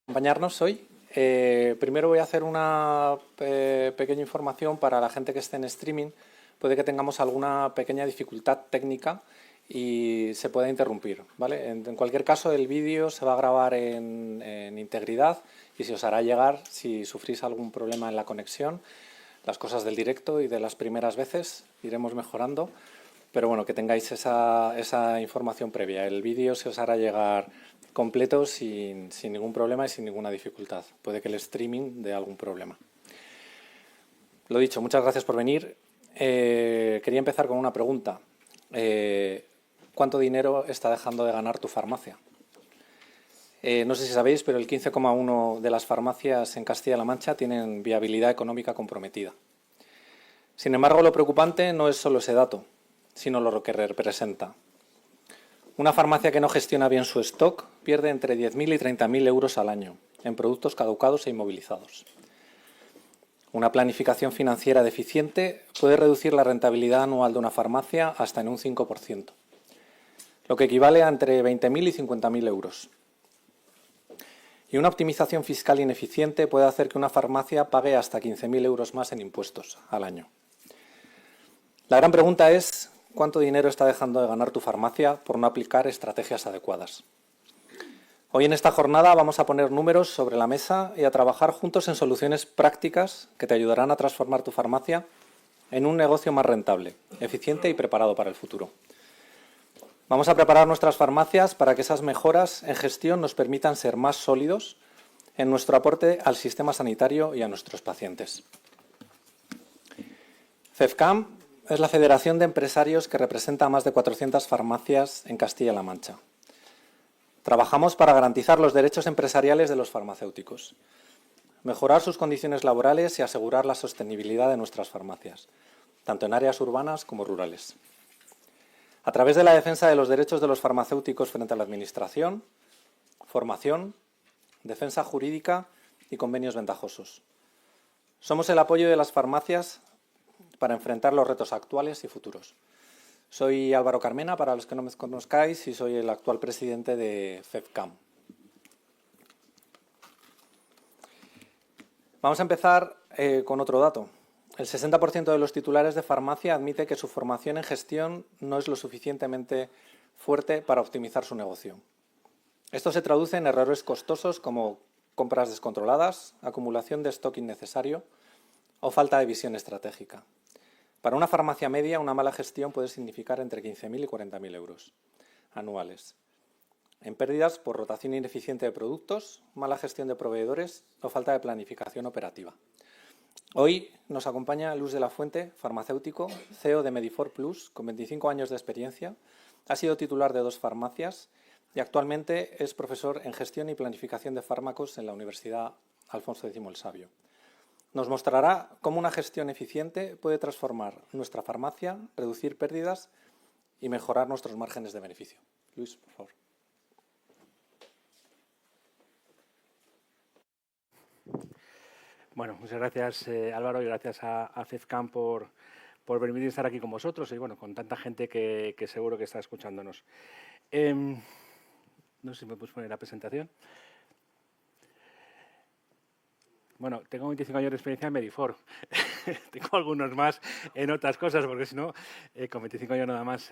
Acompañarnos hoy. Primero voy a hacer una pequeña información para la gente que esté en streaming. Puede que tengamos alguna pequeña dificultad técnica y se pueda interrumpir, ¿vale? En cualquier caso, el vídeo se va a grabar en integridad y se os hará llegar si sufrís algún problema en la conexión. Las cosas del directo y de las primeras veces iremos mejorando, pero bueno, que tengáis esa información previa. El vídeo se os hará llegar completo sin ningún problema y sin ninguna dificultad. Puede que el streaming dé algún problema. Lo dicho, muchas gracias por venir. Quería empezar con una pregunta. ¿Cuánto dinero está dejando de ganar tu farmacia? No sé si sabéis, pero el 15,1% de las farmacias en Castilla-La Mancha tienen viabilidad económica comprometida. Sin embargo, lo preocupante no es solo ese dato, sino lo que representa. Una farmacia que no gestiona bien su stock pierde entre 10.000 y 30.000 euros al año en productos caducados e inmovilizados. Una planificación financiera deficiente puede reducir la rentabilidad anual de una farmacia hasta en un 5%, lo que equivale a entre 20.000 y 50.000 euros. Y una optimización fiscal ineficiente puede hacer que una farmacia pague hasta 15.000 euros más en impuestos al año. La gran pregunta es: ¿cuánto dinero está dejando de ganar tu farmacia por no aplicar estrategias adecuadas? Hoy en esta jornada vamos a poner números sobre la mesa y a trabajar juntos en soluciones prácticas que te ayudarán a transformar tu farmacia en un negocio más rentable, eficiente y preparado para el futuro. Vamos a preparar nuestras farmacias para que esas mejoras en gestión nos permitan ser más sólidos en nuestro aporte al sistema sanitario y a nuestros pacientes. FEFCAM es la federación de empresarios que representa a más de 400 farmacias en Castilla-La Mancha. Trabajamos para garantizar los derechos empresariales de los farmacéuticos, mejorar sus condiciones laborales y asegurar la sostenibilidad de nuestras farmacias, tanto en áreas urbanas como rurales. A través de la defensa de los derechos de los farmacéuticos frente a la Administración, formación, defensa jurídica y convenios ventajosos. Somos el apoyo de las farmacias para enfrentar los retos actuales y futuros. Soy Álvaro Carmena, para los que no me conozcáis, y soy el actual presidente de FEFCAM. Vamos a empezar con otro dato. El 60% de los titulares de farmacia admite que su formación en gestión no es lo suficientemente fuerte para optimizar su negocio. Esto se traduce en errores costosos como compras descontroladas, acumulación de stock innecesario o falta de visión estratégica. Para una farmacia media, una mala gestión puede significar entre 15.000 y 40.000 euros anuales, en pérdidas por rotación ineficiente de productos, mala gestión de proveedores o falta de planificación operativa. Hoy nos acompaña Luz de la Fuente, farmacéutico, CEO de Medifor Plus, con 25 años de experiencia. Ha sido titular de 2 farmacias y actualmente es profesor en gestión y planificación de fármacos en la Universidad Alfonso X el Sabio. Nos mostrará cómo una gestión eficiente puede transformar nuestra farmacia, reducir pérdidas y mejorar nuestros márgenes de beneficio. Luis, por favor. Bueno, muchas gracias Álvaro, y gracias a FEFCAM por permitir estar aquí con vosotros y bueno, con tanta gente que seguro que está escuchándonos. No sé si me puedes poner la presentación. Bueno, tengo 25 años de experiencia en Medifor. Tengo algunos más en otras cosas, porque si no, con 25 años nada más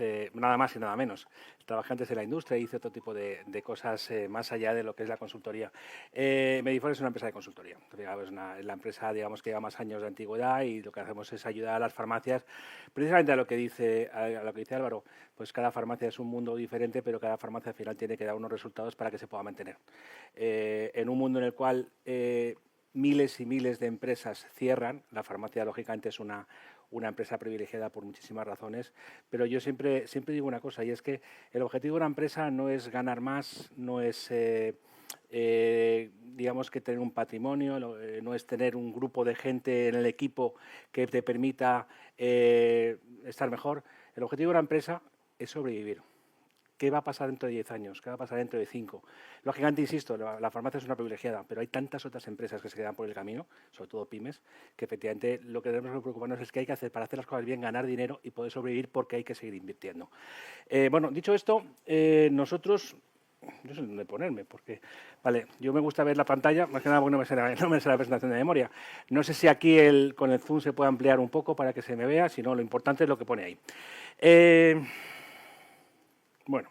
y nada menos. Trabajé antes en la industria y hice otro tipo de cosas más allá de lo que es la consultoría. Medifor es una empresa de consultoría. Es la empresa, digamos, que lleva más años de antigüedad y lo que hacemos es ayudar a las farmacias, precisamente a lo que dice Álvaro. Pues cada farmacia es un mundo diferente, pero cada farmacia al final tiene que dar unos resultados para que se pueda mantener. En un mundo en el cual miles y miles de empresas cierran. La farmacia, lógicamente, es una empresa privilegiada por muchísimas razones, pero yo siempre digo una cosa, y es que el objetivo de una empresa no es ganar más, no es, digamos, que tener un patrimonio, no es tener un grupo de gente en el equipo que te permita estar mejor. El objetivo de una empresa es sobrevivir. ¿Qué va a pasar dentro de 10 años? ¿Qué va a pasar dentro de 5? Lógicamente, insisto, la farmacia es una privilegiada, pero hay tantas otras empresas que se quedan por el camino, sobre todo pymes, que efectivamente lo que debemos preocuparnos es qué hay que hacer para hacer las cosas bien, ganar dinero y poder sobrevivir, porque hay que seguir invirtiendo. Bueno, dicho esto, nosotros no sé dónde ponerme, porque, vale, yo me gusta ver la pantalla, más que nada porque no me sale la presentación de memoria. No sé si aquí con el zoom se puede ampliar un poco para que se me vea, si no, lo importante es lo que pone ahí. Bueno,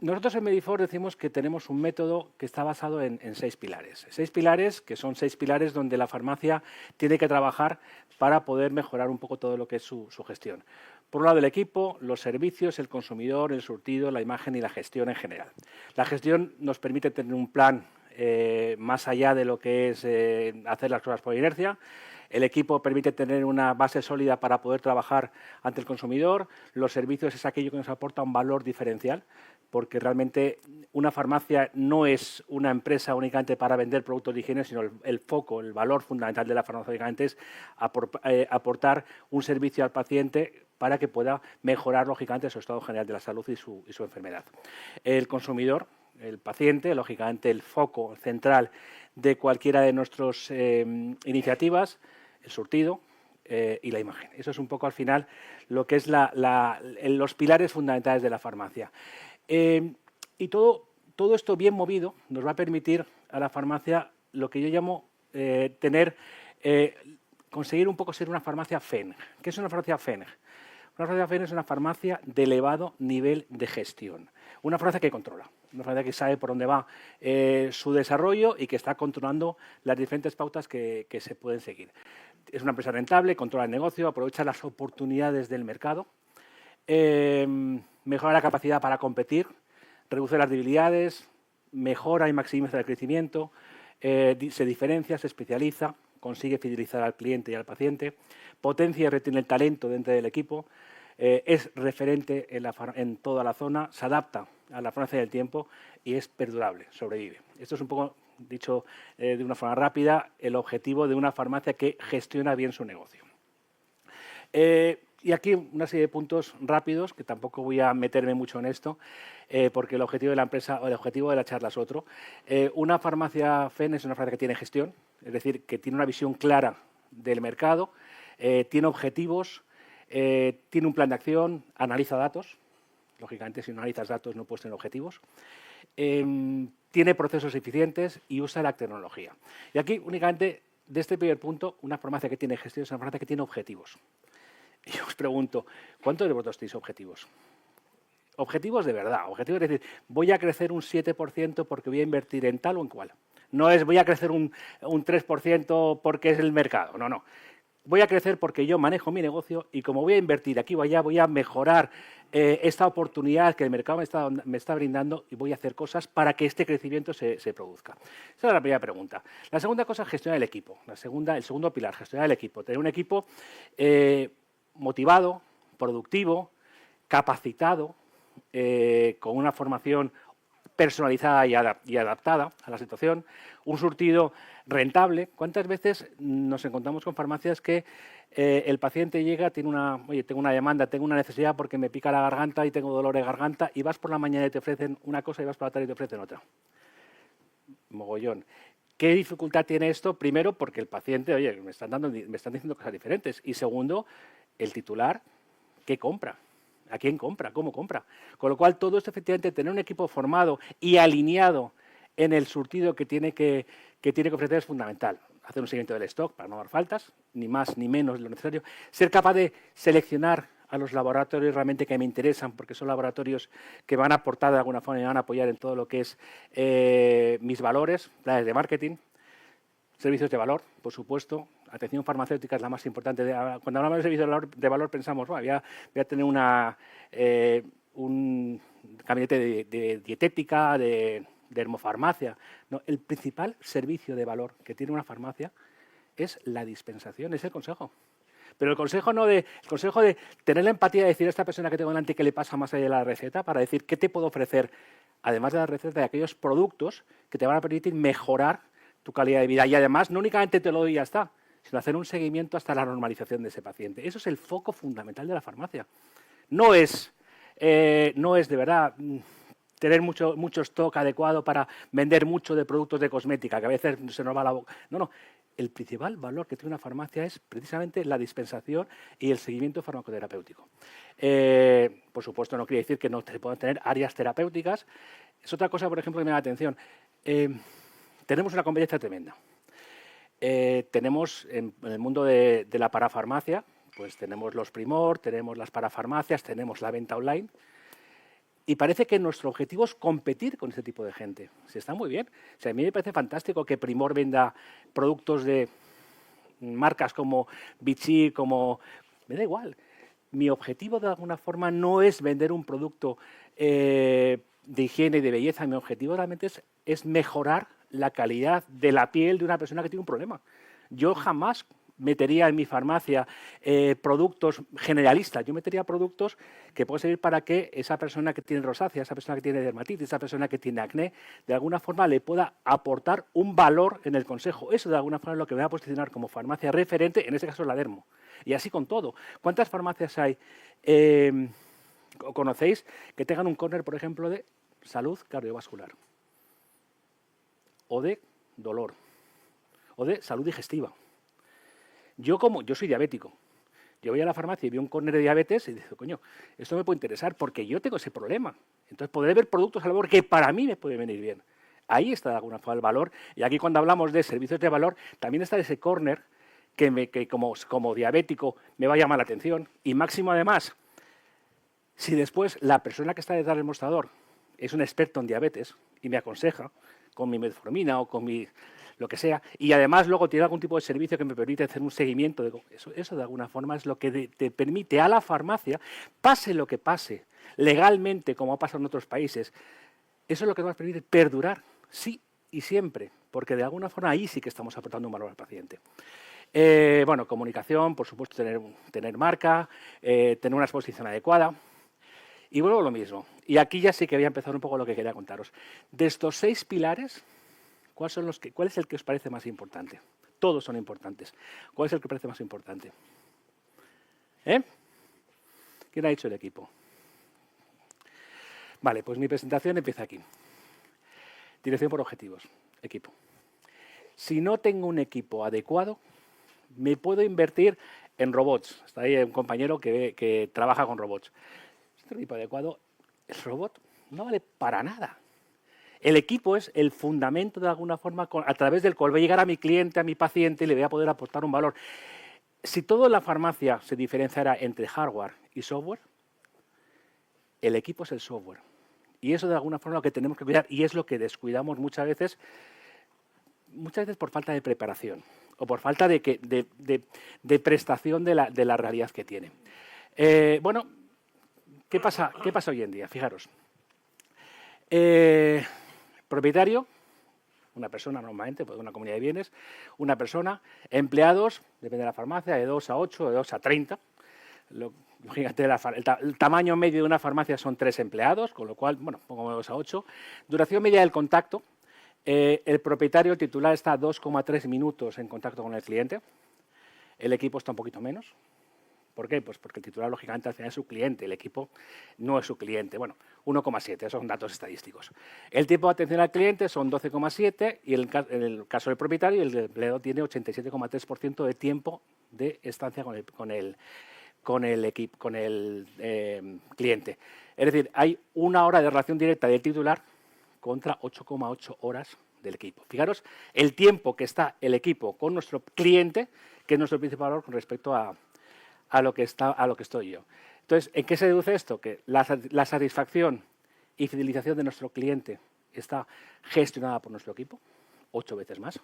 nosotros en Medifor decimos que tenemos un método que está basado en 6 pilares. 6 pilares, que son 6 pilares donde la farmacia tiene que trabajar para poder mejorar un poco todo lo que es su gestión. Por un lado, el equipo, los servicios, el consumidor, el surtido, la imagen y la gestión en general. La gestión nos permite tener un plan más allá de lo que es hacer las cosas por inercia. El equipo permite tener una base sólida para poder trabajar ante el consumidor. Los servicios es aquello que nos aporta un valor diferencial, porque realmente una farmacia no es una empresa únicamente para vender productos de higiene, sino el foco, el valor fundamental de la farmacia es aportar un servicio al paciente para que pueda mejorar, lógicamente, su estado general de la salud y su enfermedad. El consumidor, el paciente, lógicamente, el foco central de cualquiera de nuestras iniciativas, el surtido y la imagen. Eso es un poco, al final, lo que es los pilares fundamentales de la farmacia. Y todo esto bien movido nos va a permitir a la farmacia lo que yo llamo conseguir un poco ser una farmacia FENG. ¿Qué es una farmacia FENG? Una farmacia FENG es una farmacia de elevado nivel de gestión. Una farmacia que controla, una farmacia que sabe por dónde va su desarrollo y que está controlando las diferentes pautas que se pueden seguir. Es una empresa rentable, controla el negocio, aprovecha las oportunidades del mercado, mejora la capacidad para competir, reduce las debilidades, mejora y maximiza el crecimiento, se diferencia, se especializa, consigue fidelizar al cliente y al paciente, potencia y retiene el talento dentro del equipo, es referente en toda la zona, se adapta a la farmacia del tiempo y es perdurable, sobrevive. Esto es un poco, dicho de una forma rápida, el objetivo de una farmacia que gestiona bien su negocio. Y aquí una serie de puntos rápidos, que tampoco voy a meterme mucho en esto, porque el objetivo de la empresa o el objetivo de la charla es otro. Una farmacia FEN es una farmacia que tiene gestión, es decir, que tiene una visión clara del mercado, tiene objetivos, tiene un plan de acción, analiza datos. Lógicamente, si no analizas datos no puedes tener objetivos. Tiene procesos eficientes y usa la tecnología. Y aquí, únicamente, de este primer punto, una farmacia que tiene gestión es una farmacia que tiene objetivos. Y yo os pregunto, ¿cuántos de vosotros tenéis objetivos? Objetivos de verdad. Objetivos es decir, voy a crecer un 7% porque voy a invertir en tal o en cual. No es voy a crecer un 3% porque es el mercado. No, no. Voy a crecer porque yo manejo mi negocio y como voy a invertir aquí o allá, voy a mejorar esta oportunidad que el mercado me está brindando y voy a hacer cosas para que este crecimiento se produzca. Esa es la primera pregunta. La segunda cosa, gestionar el equipo. El segundo pilar, gestionar el equipo. Tener un equipo motivado, productivo, capacitado, con una formación personalizada y adaptada a la situación, un surtido rentable. ¿Cuántas veces nos encontramos con farmacias que el paciente llega, tengo una demanda, tengo una necesidad porque me pica la garganta y tengo dolor de garganta, y vas por la mañana y te ofrecen una cosa y vas por la tarde y te ofrecen otra? Mogollón. ¿Qué dificultad tiene esto? Primero, porque el paciente, oye, me están diciendo cosas diferentes. Y segundo, el titular, ¿qué compra? ¿A quién compra? ¿Cómo compra? Con lo cual, todo esto, efectivamente, tener un equipo formado y alineado en el surtido que tiene que ofrecer es fundamental. Hacer un seguimiento del stock para no dar faltas, ni más ni menos de lo necesario. Ser capaz de seleccionar a los laboratorios realmente que me interesan, porque son laboratorios que van a aportar de alguna forma y me van a apoyar en todo lo que es mis valores, planes de marketing, servicios de valor, por supuesto. Atención farmacéutica es la más importante. Cuando hablamos de servicios de valor pensamos, voy a tener un gabinete de dietética, de hermofarmacia. No, el principal servicio de valor que tiene una farmacia es la dispensación, es el consejo. Pero el consejo de tener la empatía de decir a esta persona que tengo delante qué le pasa más allá de la receta, para decir qué te puedo ofrecer, además de la receta, de aquellos productos que te van a permitir mejorar tu calidad de vida. Y además, no únicamente te lo doy y ya está, sino hacer un seguimiento hasta la normalización de ese paciente. Eso es el foco fundamental de la farmacia. No es de verdad tener mucho stock adecuado para vender mucho de productos de cosmética, que a veces se nos va la boca. No, no. el principal valor que tiene una farmacia es precisamente la dispensación y el seguimiento farmacoterapéutico. Por supuesto, no quiere decir que no se puedan tener áreas terapéuticas. Es otra cosa, por ejemplo, que me da la atención. Tenemos una competencia tremenda. Tenemos en el mundo de la parafarmacia, pues tenemos los Primor, tenemos las parafarmacias, tenemos la venta online. Y parece que nuestro objetivo es competir con ese tipo de gente. Se está muy bien. O sea, a mí me parece fantástico que Primor venda productos de marcas como Vichy, como... Me da igual. Mi objetivo, de alguna forma, no es vender un producto de higiene y de belleza. Mi objetivo realmente es mejorar la calidad de la piel de una persona que tiene un problema. Yo jamás metería en mi farmacia productos generalistas. Yo metería productos que pueden servir para que esa persona que tiene rosácea, esa persona que tiene dermatitis, esa persona que tiene acné, de alguna forma le pueda aportar un valor en el consejo. Eso de alguna forma es lo que me va a posicionar como farmacia referente, en este caso la Dermo. Y así con todo. ¿Cuántas farmacias hay, conocéis, que tengan un corner, por ejemplo, de salud cardiovascular? O de dolor. O de salud digestiva. Yo soy diabético, yo voy a la farmacia y veo un córner de diabetes y digo, coño, esto me puede interesar porque yo tengo ese problema. Entonces podré ver productos a lo mejor que para mí me puede venir bien. Ahí está de alguna forma el valor. Y aquí cuando hablamos de servicios de valor, también está ese córner que como diabético me va a llamar la atención. Y máximo además, si después la persona que está detrás del mostrador es un experto en diabetes y me aconseja con mi metformina o con mi... lo que sea, y además luego tiene algún tipo de servicio que me permite hacer un seguimiento. Eso de alguna forma es lo que te permite a la farmacia, pase lo que pase, legalmente, como ha pasado en otros países, eso es lo que nos permite perdurar, sí y siempre, porque de alguna forma ahí sí que estamos aportando un valor al paciente. Bueno, comunicación, por supuesto, tener marca, tener una exposición adecuada. Y vuelvo a lo mismo. Y aquí ya sí que voy a empezar un poco lo que quería contaros. De estos 6 pilares, ¿cuál es el que os parece más importante? Todos son importantes. ¿Cuál es el que os parece más importante? ¿Quién ha dicho el equipo? Vale, pues mi presentación empieza aquí. Dirección por objetivos. Equipo. Si no tengo un equipo adecuado, me puedo invertir en robots. Está ahí un compañero que trabaja con robots. Si tengo un equipo adecuado, el robot no vale para nada. El equipo es el fundamento, de alguna forma, a través del cual voy a llegar a mi cliente, a mi paciente, y le voy a poder aportar un valor. Si toda la farmacia se diferenciara entre hardware y software, el equipo es el software. Y eso, de alguna forma, es lo que tenemos que cuidar, y es lo que descuidamos muchas veces por falta de preparación o por falta de prestación de la realidad que tiene. Bueno, ¿qué pasa hoy en día? Fijaros. Propietario, una persona normalmente, pues una comunidad de bienes, una persona, empleados, depende de la farmacia, de 2 a 8, de 2 a 30. Fíjate, el tamaño medio de una farmacia son 3 empleados, con lo cual, bueno, pongo 2 a 8. Duración media del contacto. El propietario, el titular, está 2,3 minutos en contacto con el cliente. El equipo está un poquito menos. ¿Por qué? Pues porque el titular, lógicamente, al final es su cliente. El equipo no es su cliente. Bueno, 1,7, esos son datos estadísticos. El tiempo de atención al cliente son 12,7 y en el caso del propietario, el empleado tiene 87,3% de tiempo de estancia con el cliente. Es decir, hay 1 hora de relación directa del titular contra 8,8 horas del equipo. Fijaros el tiempo que está el equipo con nuestro cliente, que es nuestro principal valor con respecto a lo que estoy yo. Entonces, ¿en qué se deduce esto? Que la satisfacción y fidelización de nuestro cliente está gestionada por nuestro equipo, 8 veces más.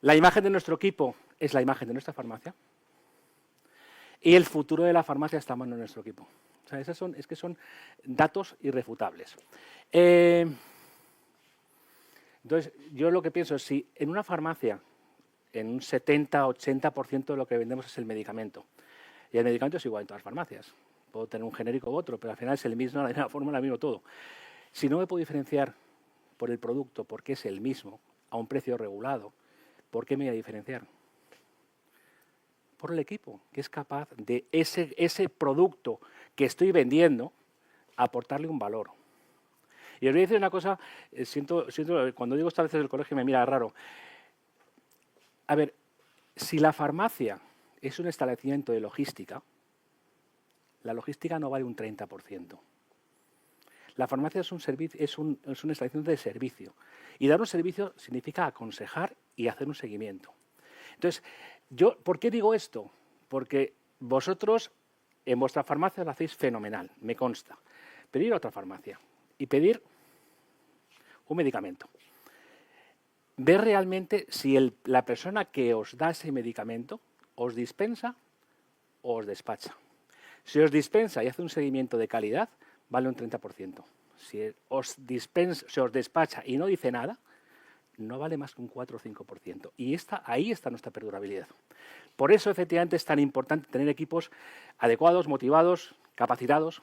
La imagen de nuestro equipo es la imagen de nuestra farmacia. Y el futuro de la farmacia está en manos de nuestro equipo. O sea, es que son datos irrefutables. Entonces, yo lo que pienso es, si en una farmacia, en un 70-80% de lo que vendemos es el medicamento, y el medicamento es igual en todas las farmacias. Puedo tener un genérico u otro, pero al final es el mismo, la misma fórmula, el mismo todo. Si no me puedo diferenciar por el producto, porque es el mismo, a un precio regulado, ¿por qué me voy a diferenciar? Por el equipo, que es capaz de ese producto que estoy vendiendo, aportarle un valor. Y os voy a decir una cosa, siento cuando digo esto a veces el colegio me mira raro. A ver, Si la farmacia es un establecimiento de logística, la logística no vale un 30%. La farmacia es un establecimiento de servicio. Y dar un servicio significa aconsejar y hacer un seguimiento. Entonces, ¿por qué digo esto? Porque vosotros en vuestra farmacia lo hacéis fenomenal, me consta. Pero ir a otra farmacia y pedir un medicamento. Ver realmente si la persona que os da ese medicamento os dispensa o os despacha. Si os dispensa y hace un seguimiento de calidad, vale un 30%. Si os despacha y no dice nada, no vale más que un 4 o 5%. Y ahí está nuestra perdurabilidad. Por eso, efectivamente, es tan importante tener equipos adecuados, motivados, capacitados,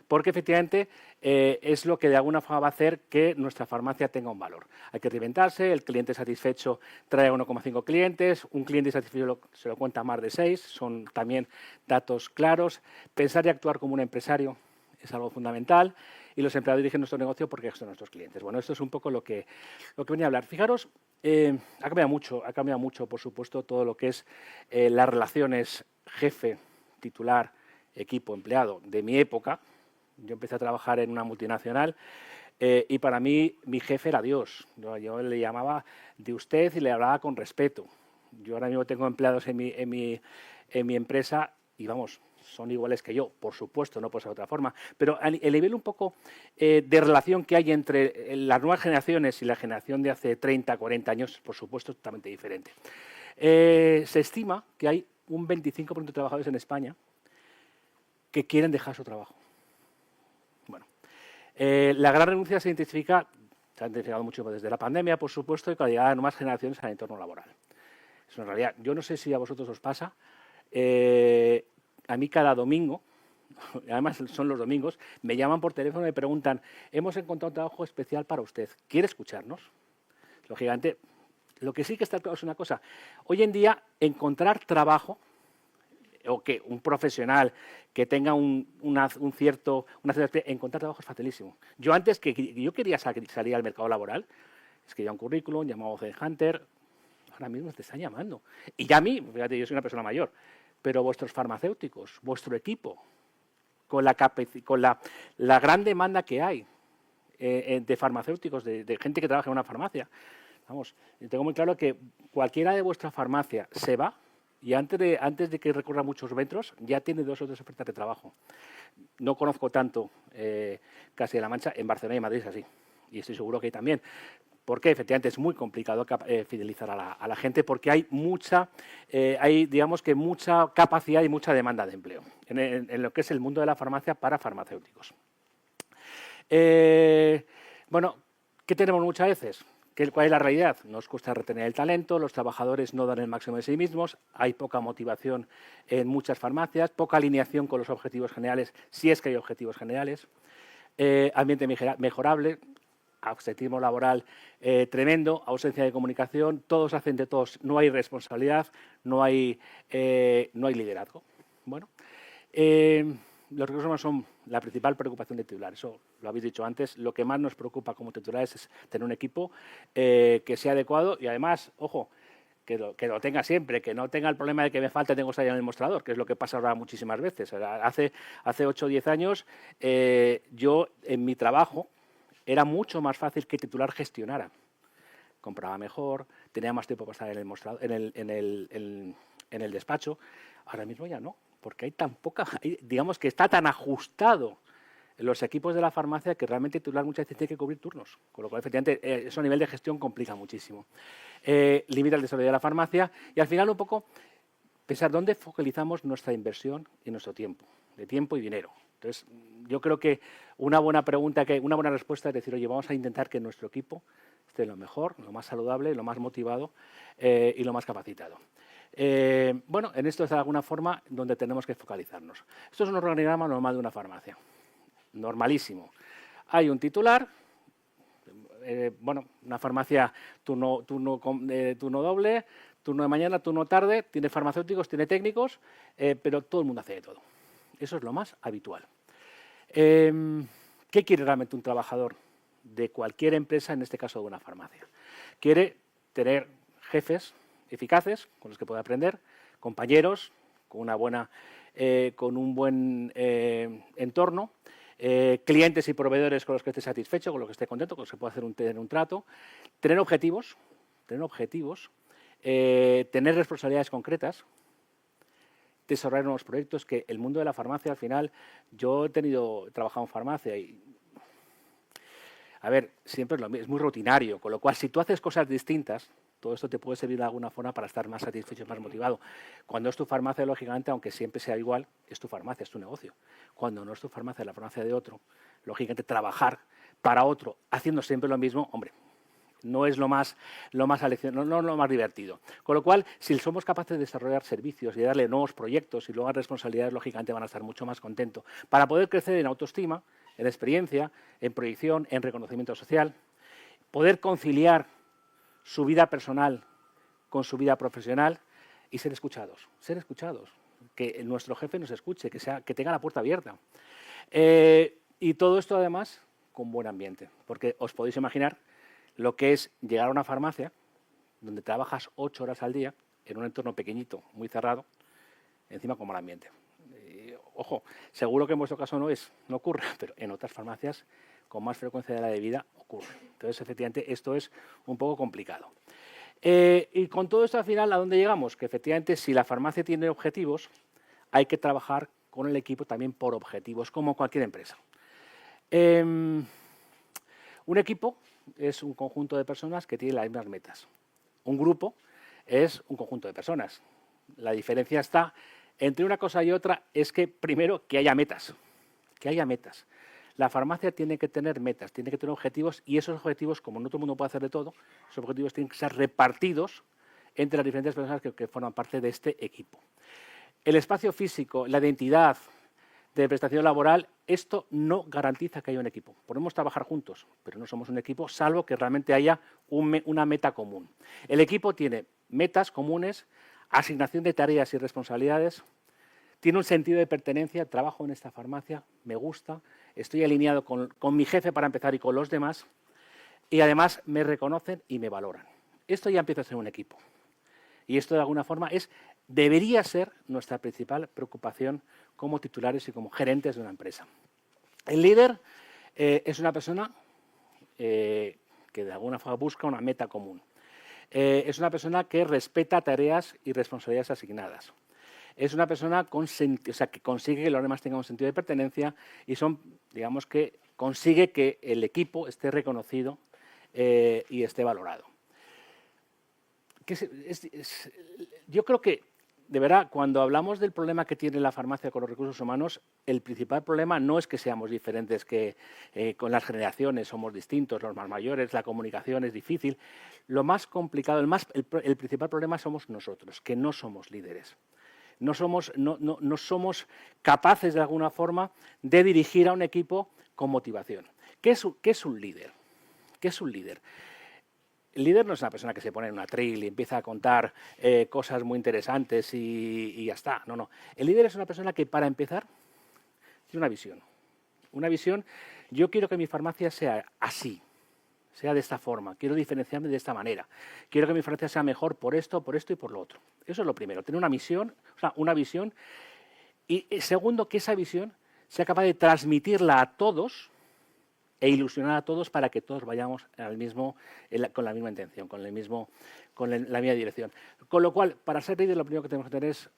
porque efectivamente es lo que de alguna forma va a hacer que nuestra farmacia tenga un valor. Hay que reinventarse, el cliente satisfecho trae 1,5 clientes, un cliente satisfecho se lo cuenta más de 6, son también datos claros. Pensar y actuar como un empresario es algo fundamental y los empleados dirigen nuestro negocio porque son nuestros clientes. Bueno, esto es un poco lo que venía a hablar. Fijaros, ha cambiado mucho, por supuesto, todo lo que es las relaciones jefe, titular, equipo, empleado de mi época. Yo empecé a trabajar en una multinacional y para mí mi jefe era Dios. Yo le llamaba de usted y le hablaba con respeto. Yo ahora mismo tengo empleados en mi empresa y vamos, son iguales que yo, por supuesto, no puede ser de otra forma. Pero el nivel un poco de relación que hay entre las nuevas generaciones y la generación de hace 30, 40 años, por supuesto, es totalmente diferente. Se estima que hay un 25% de trabajadores en España que quieren dejar su trabajo. Bueno, la gran renuncia se ha identificado mucho desde la pandemia, por supuesto, y con la llegada de nuevas generaciones al entorno laboral. Es una realidad. Yo no sé si a vosotros os pasa. A mí cada domingo, además son los domingos, me llaman por teléfono y me preguntan: hemos encontrado un trabajo especial para usted, ¿quiere escucharnos? Lógicamente, lo que sí que está claro es una cosa. Hoy en día, encontrar trabajo, o que un profesional que tenga encontrar trabajo es facilísimo. Yo antes yo quería salir al mercado laboral, escribía un currículum, llamaba a Hunter, ahora mismo te están llamando. Y ya a mí, fíjate, yo soy una persona mayor, pero vuestros farmacéuticos, vuestro equipo, con la gran demanda que hay de farmacéuticos, de gente que trabaja en una farmacia, vamos, tengo muy claro que cualquiera de vuestra farmacia se va y antes de que recorra muchos metros ya tiene 2 o 3 ofertas de trabajo. No conozco tanto Castilla-La Mancha, en Barcelona y Madrid es así, y estoy seguro que hay también. Porque efectivamente es muy complicado fidelizar a la gente porque hay digamos que mucha capacidad y mucha demanda de empleo en lo que es el mundo de la farmacia para farmacéuticos. Bueno, ¿qué tenemos muchas veces? ¿Cuál es la realidad? Nos cuesta retener el talento, los trabajadores no dan el máximo de sí mismos, hay poca motivación en muchas farmacias, poca alineación con los objetivos generales, si es que hay objetivos generales, ambiente mejorable, absentismo laboral tremendo, ausencia de comunicación, todos hacen de todos, no hay responsabilidad, no hay liderazgo. Bueno, los recursos humanos son la principal preocupación de titular, eso lo habéis dicho antes. Lo que más nos preocupa como titulares es tener un equipo que sea adecuado y además, ojo, que lo tenga siempre, que no tenga el problema de que me falta y tengo que estar en el mostrador, que es lo que pasa ahora muchísimas veces. Hace 8 o 10 años yo en mi trabajo era mucho más fácil que el titular gestionara. Compraba mejor, tenía más tiempo para estar en el mostrador, en el despacho. Ahora mismo ya no, porque hay tan poca, digamos que está tan ajustado en los equipos de la farmacia que realmente el titular muchas veces tiene que cubrir turnos, con lo cual efectivamente eso a nivel de gestión complica muchísimo. Limita el desarrollo de la farmacia y al final un poco pensar dónde focalizamos nuestra inversión y nuestro tiempo, de tiempo y dinero. Entonces, yo creo que una buena respuesta es decir, oye, vamos a intentar que nuestro equipo esté lo mejor, lo más saludable, lo más motivado y lo más capacitado. Bueno, en esto es de alguna forma donde tenemos que focalizarnos. Esto es un organigrama normal de una farmacia, normalísimo. Hay un titular, bueno, una farmacia turno doble, turno de mañana, turno tarde, tiene farmacéuticos, tiene técnicos, pero todo el mundo hace de todo. Eso es lo más habitual. ¿Qué quiere realmente un trabajador de cualquier empresa, en este caso de una farmacia? Quiere tener jefes eficaces con los que puede aprender, compañeros con un buen entorno, clientes y proveedores con los que esté satisfecho, con los que esté contento, con los que pueda tener un trato, tener objetivos, tener responsabilidades concretas, desarrollar nuevos proyectos, que el mundo de la farmacia al final, yo he trabajado en farmacia y, a ver, siempre es lo mismo, es muy rutinario, con lo cual si tú haces cosas distintas, todo esto te puede servir de alguna forma para estar más satisfecho y más motivado. Cuando es tu farmacia, lógicamente, aunque siempre sea igual, es tu farmacia, es tu negocio. Cuando no es tu farmacia, es la farmacia de otro, lógicamente trabajar para otro haciendo siempre lo mismo, hombre, no es lo más divertido. Con lo cual, si somos capaces de desarrollar servicios y de darle nuevos proyectos y nuevas responsabilidades, lógicamente van a estar mucho más contentos. Para poder crecer en autoestima, en experiencia, en proyección, en reconocimiento social, poder conciliar su vida personal con su vida profesional y ser escuchados. Que nuestro jefe nos escuche, que tenga la puerta abierta. Y todo esto, además, con buen ambiente. Porque os podéis imaginar lo que es llegar a una farmacia donde trabajas 8 horas al día en un entorno pequeñito, muy cerrado, encima con mal ambiente. Ojo, seguro que en vuestro caso no ocurre, pero en otras farmacias con más frecuencia de la debida ocurre. Entonces, efectivamente, esto es un poco complicado. Y con todo esto, al final, ¿a dónde llegamos? Que efectivamente, si la farmacia tiene objetivos, hay que trabajar con el equipo también por objetivos, como cualquier empresa. Un equipo es un conjunto de personas que tienen las mismas metas. Un grupo es un conjunto de personas. La diferencia está entre una cosa y otra es que, primero, que haya metas. La farmacia tiene que tener metas, tiene que tener objetivos y esos objetivos, como no todo el mundo puede hacer de todo, esos objetivos tienen que ser repartidos entre las diferentes personas que forman parte de este equipo. El espacio físico, la identidad de prestación laboral, esto no garantiza que haya un equipo. Podemos trabajar juntos, pero no somos un equipo, salvo que realmente haya una meta común. El equipo tiene metas comunes, asignación de tareas y responsabilidades, tiene un sentido de pertenencia, trabajo en esta farmacia, me gusta, estoy alineado con mi jefe para empezar y con los demás, y además me reconocen y me valoran. Esto ya empieza a ser un equipo. Y esto, de alguna forma, debería ser nuestra principal preocupación como titulares y como gerentes de una empresa. El líder es una persona que de alguna forma busca una meta común. Es una persona que respeta tareas y responsabilidades asignadas. Es una persona que consigue que los demás tengan un sentido de pertenencia y que consigue que el equipo esté reconocido y esté valorado. Yo creo que, de verdad, cuando hablamos del problema que tiene la farmacia con los recursos humanos, el principal problema no es que seamos diferentes, que con las generaciones somos distintos, los más mayores, la comunicación es difícil. Lo más complicado, el principal problema somos nosotros, que no somos líderes. No somos capaces, de alguna forma, de dirigir a un equipo con motivación. ¿Qué es un líder? El líder no es una persona que se pone en un atril y empieza a contar cosas muy interesantes y ya está. No. El líder es una persona que, para empezar, tiene una visión. Una visión, yo quiero que mi farmacia sea así, sea de esta forma. Quiero diferenciarme de esta manera. Quiero que mi farmacia sea mejor por esto y por lo otro. Eso es lo primero, tener una visión. Y segundo, que esa visión sea capaz de transmitirla a todos e ilusionar a todos para que todos vayamos con la misma intención, con la misma dirección. Con lo cual, para ser líder, lo primero que tenemos que tener es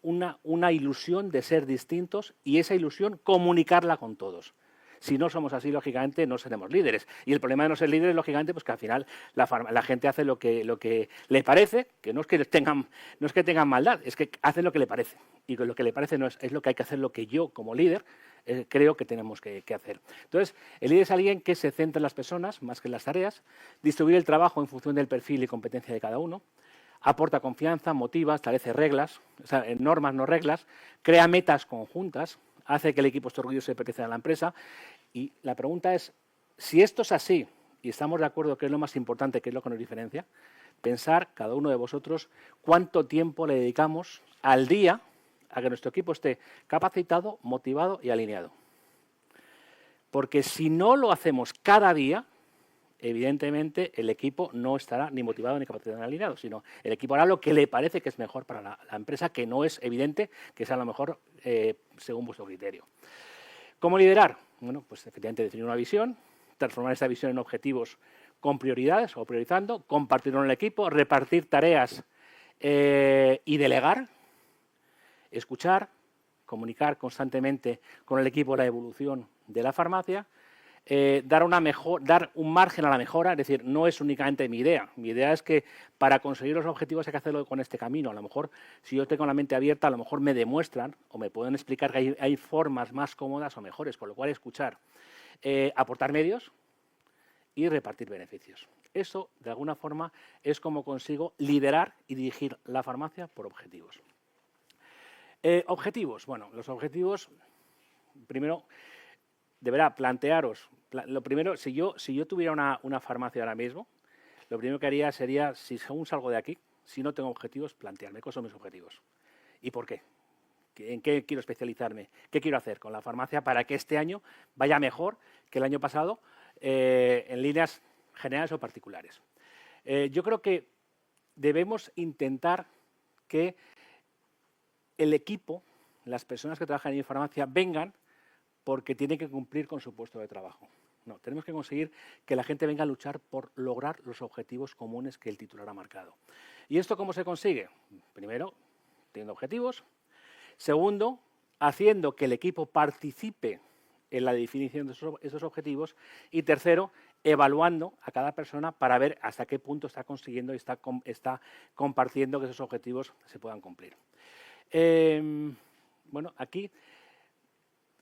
una ilusión de ser distintos y esa ilusión comunicarla con todos. Si no somos así, lógicamente, no seremos líderes. Y el problema de no ser líderes, lógicamente, pues que al final la gente hace lo que le parece, que no es que tengan maldad, es que hacen lo que le parece. Y lo que le parece no es lo que hay que hacer, lo que yo, como líder, creo que tenemos que hacer. Entonces, el líder es alguien que se centra en las personas más que en las tareas, distribuye el trabajo en función del perfil y competencia de cada uno, aporta confianza, motiva, establece reglas, normas, no reglas, crea metas conjuntas, hace que el equipo esté orgulloso de pertenecer a la empresa. Y la pregunta es, si esto es así, y estamos de acuerdo que es lo más importante, que es lo que nos diferencia, pensar, cada uno de vosotros, cuánto tiempo le dedicamos al día a que nuestro equipo esté capacitado, motivado y alineado. Porque si no lo hacemos cada día, evidentemente el equipo no estará ni motivado ni capacitado ni alineado, sino el equipo hará lo que le parece que es mejor para la empresa, que no es evidente que sea lo mejor según vuestro criterio. ¿Cómo liderar? Bueno, pues efectivamente definir una visión, transformar esta visión en objetivos con prioridades o priorizando, compartirlo en el equipo, repartir tareas y delegar, escuchar, comunicar constantemente con el equipo la evolución de la farmacia, dar un margen a la mejora, es decir, no es únicamente mi idea. Mi idea es que para conseguir los objetivos hay que hacerlo con este camino. A lo mejor, si yo tengo la mente abierta, a lo mejor me demuestran o me pueden explicar que hay formas más cómodas o mejores, con lo cual escuchar, aportar medios y repartir beneficios. Eso, de alguna forma, es como consigo liderar y dirigir la farmacia por objetivos. Objetivos. Bueno, los objetivos, primero, deberá plantearos, lo primero, si yo tuviera una farmacia ahora mismo, lo primero que haría sería, si según salgo de aquí, si no tengo objetivos, plantearme cuáles son mis objetivos y por qué. ¿En qué quiero especializarme? ¿Qué quiero hacer con la farmacia para que este año vaya mejor que el año pasado en líneas generales o particulares? Yo creo que debemos intentar que el equipo, las personas que trabajan en farmacia, vengan porque tienen que cumplir con su puesto de trabajo. No, tenemos que conseguir que la gente venga a luchar por lograr los objetivos comunes que el titular ha marcado. ¿Y esto cómo se consigue? Primero, teniendo objetivos. Segundo, haciendo que el equipo participe en la definición de esos objetivos. Y tercero, evaluando a cada persona para ver hasta qué punto está consiguiendo y está compartiendo que esos objetivos se puedan cumplir. Bueno, aquí,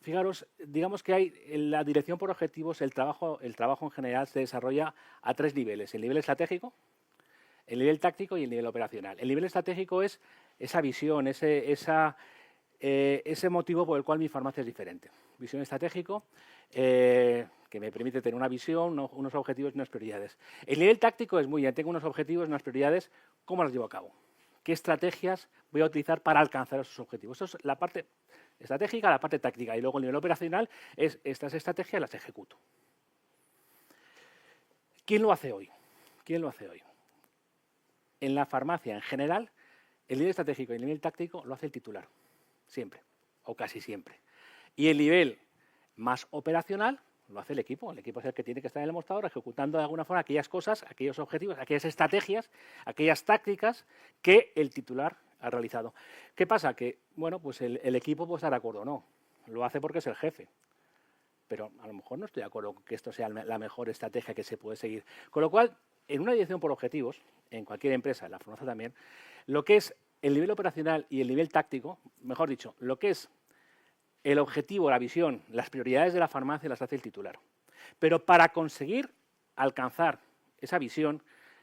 fijaros, digamos que hay en la dirección por objetivos, el trabajo en general se desarrolla a tres niveles: el nivel estratégico, el nivel táctico y el nivel operacional. El nivel estratégico es esa visión, ese motivo por el cual mi farmacia es diferente. Visión estratégico, que me permite tener una visión, unos objetivos y unas prioridades. El nivel táctico es muy bien, tengo unos objetivos, unas prioridades, ¿cómo las llevo a cabo? ¿Qué estrategias voy a utilizar para alcanzar esos objetivos? Eso es la parte estratégica, la parte táctica. Y luego el nivel operacional es estas estrategias las ejecuto. ¿Quién lo hace hoy? ¿Quién lo hace hoy? En la farmacia en general, el nivel estratégico y el nivel táctico lo hace el titular. Siempre, o casi siempre. Y el nivel más operacional lo hace el equipo. El equipo es el que tiene que estar en el mostrador ejecutando de alguna forma aquellas cosas, aquellos objetivos, aquellas estrategias, aquellas tácticas que el titular ha realizado. ¿Qué pasa? Que, bueno, pues el equipo puede estar de acuerdo o no. Lo hace porque es el jefe. Pero a lo mejor no estoy de acuerdo con que esto sea la mejor estrategia que se puede seguir. Con lo cual, en una dirección por objetivos, en cualquier empresa, en la farmacia también, lo que es el nivel operacional y el nivel táctico, mejor dicho, lo que es el objetivo, la visión, las prioridades de la farmacia las hace el titular. Pero para conseguir alcanzar esa visión,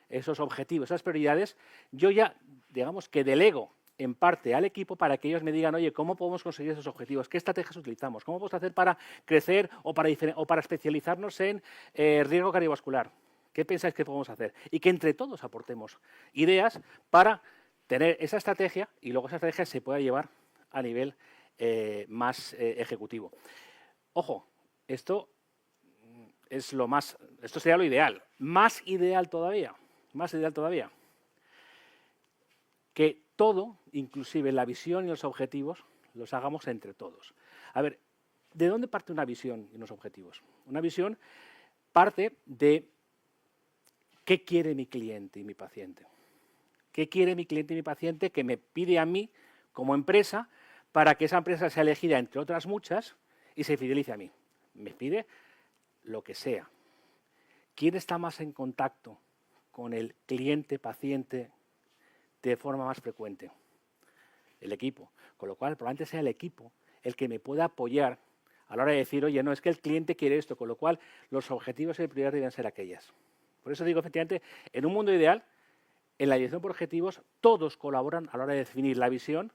esos objetivos, esas prioridades, yo ya, digamos que delego en parte al equipo para que ellos me digan, oye, ¿cómo podemos conseguir esos objetivos? ¿Qué estrategias utilizamos? ¿Cómo podemos hacer para crecer o para especializarnos en riesgo cardiovascular? ¿Qué pensáis que podemos hacer? Y que entre todos aportemos ideas para tener esa estrategia y luego esa estrategia se pueda llevar a nivel más ejecutivo. Ojo, esto sería lo ideal. Más ideal todavía, que todo, inclusive la visión y los objetivos, los hagamos entre todos. A ver, ¿de dónde parte una visión y unos objetivos? Una visión parte de qué quiere mi cliente y mi paciente. ¿Qué quiere mi cliente y mi paciente que me pide a mí como empresa para que esa empresa sea elegida entre otras muchas y se fidelice a mí? Me pide lo que sea. ¿Quién está más en contacto con el cliente, paciente de forma más frecuente? El equipo. Con lo cual, probablemente sea el equipo el que me pueda apoyar a la hora de decir, oye, no, es que el cliente quiere esto, con lo cual los objetivos y prioridades deben ser aquellas. Por eso digo, efectivamente, en un mundo ideal, en la dirección por objetivos, todos colaboran a la hora de definir la visión,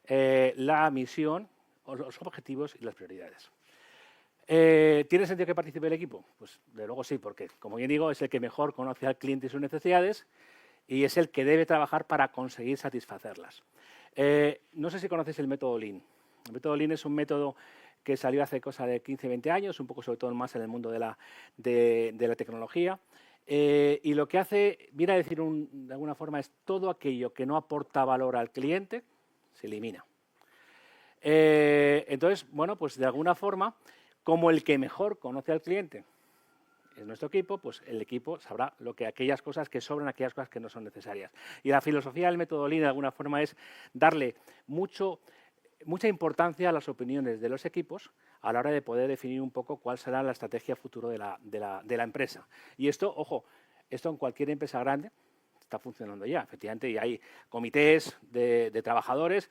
la misión, los objetivos y las prioridades. ¿Tiene sentido que participe el equipo? Pues de luego sí, porque, como bien digo, es el que mejor conoce al cliente y sus necesidades y es el que debe trabajar para conseguir satisfacerlas. No sé si conocéis el método Lean. El método Lean es un método que salió hace cosa de 15-20 años, un poco sobre todo más en el mundo de la tecnología. Y lo que hace, viene a decir de alguna forma, es todo aquello que no aporta valor al cliente, se elimina. Entonces, bueno, pues de alguna forma, como el que mejor conoce al cliente es nuestro equipo, pues el equipo sabrá aquellas cosas que sobran, aquellas cosas que no son necesarias. Y la filosofía del método Lean, de alguna forma, es darle mucha importancia a las opiniones de los equipos a la hora de poder definir un poco cuál será la estrategia futuro de la empresa. Y esto, ojo, esto en cualquier empresa grande está funcionando ya, efectivamente, y hay comités de trabajadores.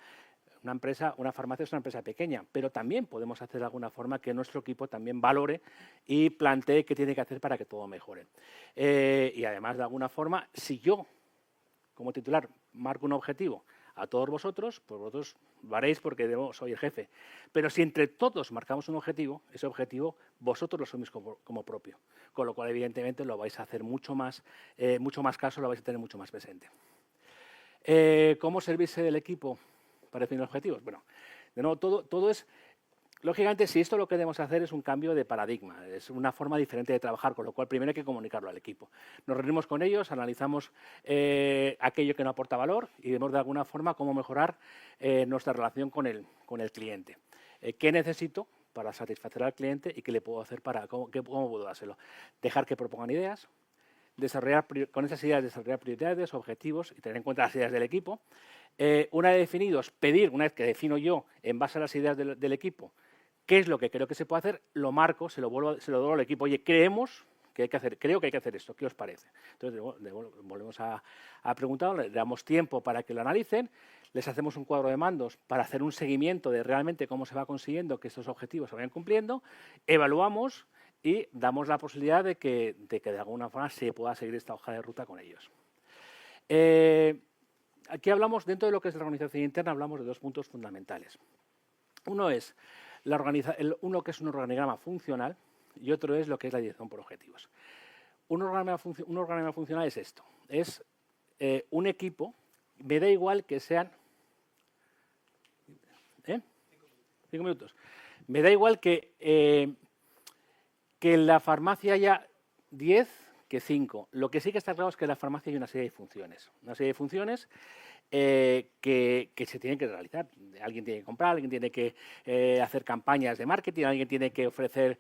Una farmacia es una empresa pequeña, pero también podemos hacer de alguna forma que nuestro equipo también valore y plantee qué tiene que hacer para que todo mejore. Y además, de alguna forma, si yo, como titular, marco un objetivo a todos vosotros, pues vosotros lo haréis porque soy el jefe. Pero si entre todos marcamos un objetivo, ese objetivo vosotros lo asumís como propio. Con lo cual, evidentemente, lo vais a hacer mucho más caso, lo vais a tener mucho más presente. ¿Cómo servirse del equipo para definir objetivos? Bueno, de nuevo, todo es... Lógicamente, si esto lo que debemos hacer es un cambio de paradigma, es una forma diferente de trabajar, con lo cual primero hay que comunicarlo al equipo. Nos reunimos con ellos, analizamos aquello que no aporta valor y vemos de alguna forma cómo mejorar nuestra relación con el cliente. ¿Qué necesito para satisfacer al cliente y qué le puedo hacer cómo puedo dárselo? Dejar que propongan ideas, con esas ideas desarrollar prioridades, objetivos y tener en cuenta las ideas del equipo. Una vez definidos, una vez que defino yo en base a las ideas del equipo, qué es lo que creo que se puede hacer, lo marco, se lo doy al equipo. Oye, creo que hay que hacer esto, ¿qué os parece? Entonces, volvemos a preguntar, le damos tiempo para que lo analicen, les hacemos un cuadro de mandos para hacer un seguimiento de realmente cómo se va consiguiendo que estos objetivos se vayan cumpliendo, evaluamos y damos la posibilidad de que de alguna forma se pueda seguir esta hoja de ruta con ellos. Aquí hablamos, dentro de lo que es la organización interna, hablamos de dos puntos fundamentales. Uno es uno que es un organigrama funcional y otro es lo que es la dirección por objetivos. Un organigrama funcional es esto, es un equipo, me da igual que sean... 5 minutos. Me da igual que en la farmacia haya 10 que 5. Lo que sí que está claro es que en la farmacia hay una serie de funciones. Una serie de funciones que se tienen que realizar. Alguien tiene que comprar, alguien tiene que hacer campañas de marketing, alguien tiene que ofrecer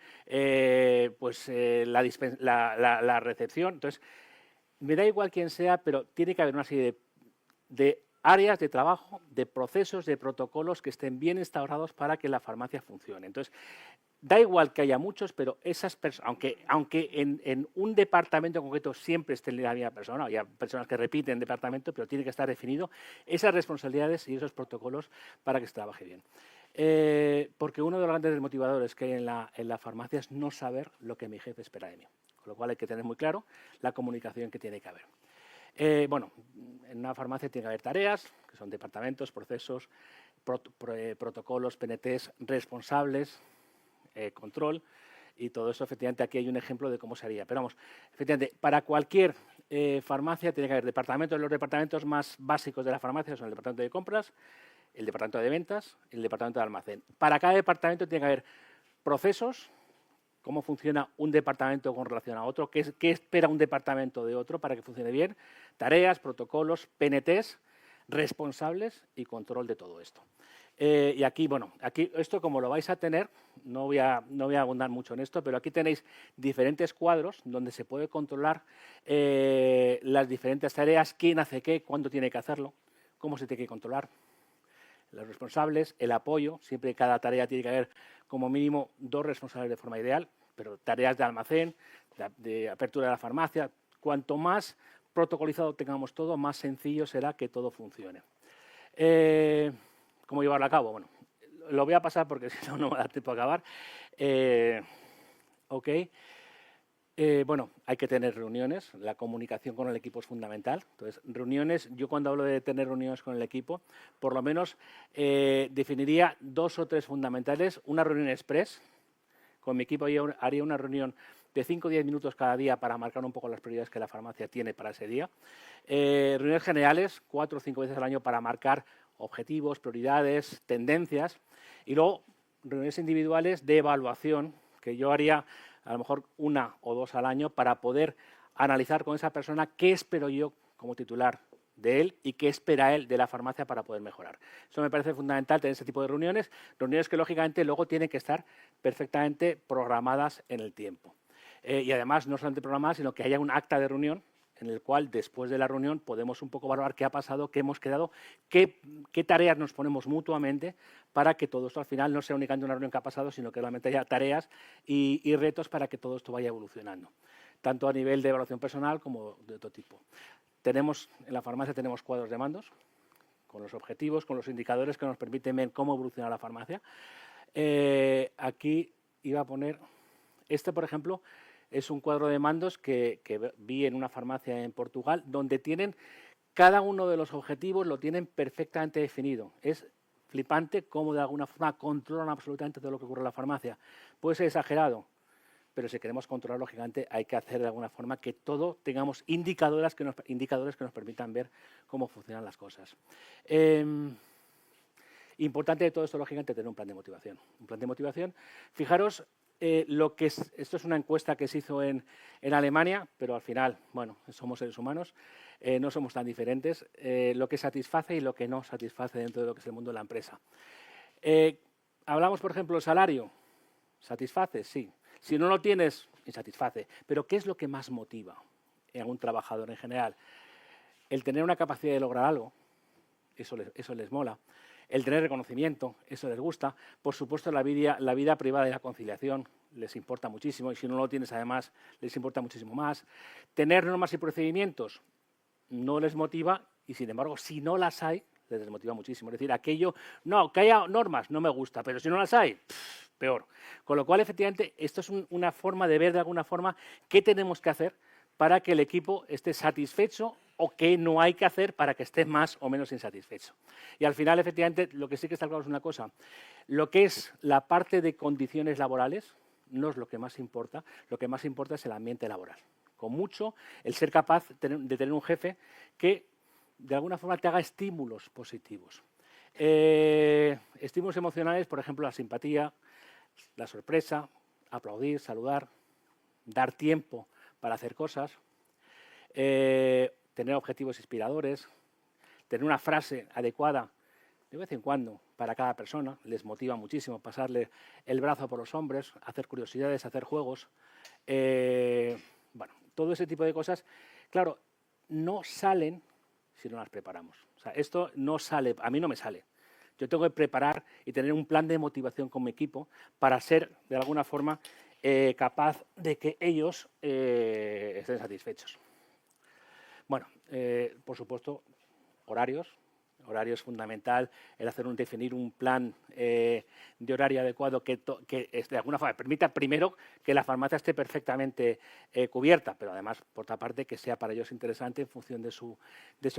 la recepción. Entonces, me da igual quién sea, pero tiene que haber una serie de áreas de trabajo, de procesos, de protocolos que estén bien instaurados para que la farmacia funcione. Entonces, da igual que haya muchos, pero esas personas, aunque en un departamento concreto siempre esté la misma persona, haya personas que repiten departamento, pero tiene que estar definido esas responsabilidades y esos protocolos para que se trabaje bien. Porque uno de los grandes motivadores que hay en la farmacia es no saber lo que mi jefe espera de mí. Con lo cual hay que tener muy claro la comunicación que tiene que haber. En una farmacia tiene que haber tareas, que son departamentos, procesos, protocolos, PNTs, responsables, control, y todo eso, efectivamente, aquí hay un ejemplo de cómo se haría. Pero vamos, efectivamente, para cualquier farmacia tiene que haber departamentos. Los departamentos más básicos de la farmacia son el departamento de compras, el departamento de ventas y el departamento de almacén. Para cada departamento tiene que haber procesos, cómo funciona un departamento con relación a otro, qué espera un departamento de otro para que funcione bien, tareas, protocolos, PNTs, responsables y control de todo esto. Y aquí, aquí esto como lo vais a tener, no voy a abundar mucho en esto, pero aquí tenéis diferentes cuadros donde se puede controlar las diferentes tareas, quién hace qué, cuándo tiene que hacerlo, cómo se tiene que controlar, los responsables, el apoyo, siempre cada tarea tiene que haber como mínimo 2 responsables de forma ideal, pero tareas de almacén, de apertura de la farmacia, cuanto más protocolizado tengamos todo, más sencillo será que todo funcione. ¿Cómo llevarlo a cabo? Bueno, lo voy a pasar porque si no, no me va a dar tiempo a acabar. Hay que tener reuniones, la comunicación con el equipo es fundamental. Entonces, reuniones, yo cuando hablo de tener reuniones con el equipo, por lo menos definiría 2 o 3 fundamentales. Una reunión express, con mi equipo haría una reunión de 5 o 10 minutos cada día para marcar un poco las prioridades que la farmacia tiene para ese día. Reuniones generales, 4 o 5 veces al año para marcar objetivos, prioridades, tendencias. Y luego, reuniones individuales de evaluación, que yo haría a lo mejor 1 o 2 al año para poder analizar con esa persona qué espero yo como titular de él y qué espera él de la farmacia para poder mejorar. Eso me parece fundamental, tener ese tipo de reuniones que lógicamente luego tienen que estar perfectamente programadas en el tiempo. Y además no solamente programadas, sino que haya un acta de reunión en el cual después de la reunión podemos un poco valorar qué ha pasado, qué hemos quedado, qué tareas nos ponemos mutuamente para que todo esto al final no sea únicamente una reunión que ha pasado, sino que realmente haya tareas y retos para que todo esto vaya evolucionando, tanto a nivel de evaluación personal como de otro tipo. En la farmacia tenemos cuadros de mandos con los objetivos, con los indicadores que nos permiten ver cómo evoluciona la farmacia. Aquí iba a poner, por ejemplo, es un cuadro de mandos que vi en una farmacia en Portugal, donde tienen cada uno de los objetivos, lo tienen perfectamente definido. Es flipante cómo de alguna forma controlan absolutamente todo lo que ocurre en la farmacia. Puede ser exagerado, pero si queremos controlarlo gigante hay que hacer de alguna forma que todo tengamos indicadores que nos permitan ver cómo funcionan las cosas. Importante de todo esto, lógicamente, tener un plan de motivación. Un plan de motivación, fijaros, esto es una encuesta que se hizo en Alemania, pero al final, bueno, somos seres humanos, no somos tan diferentes, lo que satisface y lo que no satisface dentro de lo que es el mundo de la empresa. Hablamos, por ejemplo, del salario. ¿Satisface? Sí. Si no lo tienes, insatisface. Pero ¿qué es lo que más motiva a un trabajador en general? El tener una capacidad de lograr algo, eso les mola. El tener reconocimiento, eso les gusta. Por supuesto, la vida privada y la conciliación les importa muchísimo, y si no lo tienes, además, les importa muchísimo más. Tener normas y procedimientos no les motiva, y sin embargo, si no las hay, les desmotiva muchísimo. Es decir, que haya normas, no me gusta, pero si no las hay, peor. Con lo cual, efectivamente, esto es una forma de ver de alguna forma qué tenemos que hacer para que el equipo esté satisfecho o qué no hay que hacer para que esté más o menos insatisfecho. Y al final, efectivamente, lo que sí que está claro es una cosa. Lo que es la parte de condiciones laborales no es lo que más importa. Lo que más importa es el ambiente laboral. Con mucho, el ser capaz de tener un jefe que, de alguna forma, te haga estímulos positivos. Estímulos emocionales, por ejemplo, la simpatía, la sorpresa, aplaudir, saludar, dar tiempo para hacer cosas, tener objetivos inspiradores, tener una frase adecuada de vez en cuando para cada persona, les motiva muchísimo pasarle el brazo por los hombros, hacer curiosidades, hacer juegos, bueno, todo ese tipo de cosas, claro, no salen si no las preparamos. O sea, esto no sale, a mí no me sale. Yo tengo que preparar y tener un plan de motivación con mi equipo para ser, de alguna forma, capaz de que ellos estén satisfechos. Bueno, por supuesto, horarios. Horario es fundamental, definir un plan de horario adecuado que de alguna forma permita primero que la farmacia esté perfectamente cubierta, pero además, por otra parte, que sea para ellos interesante en función de su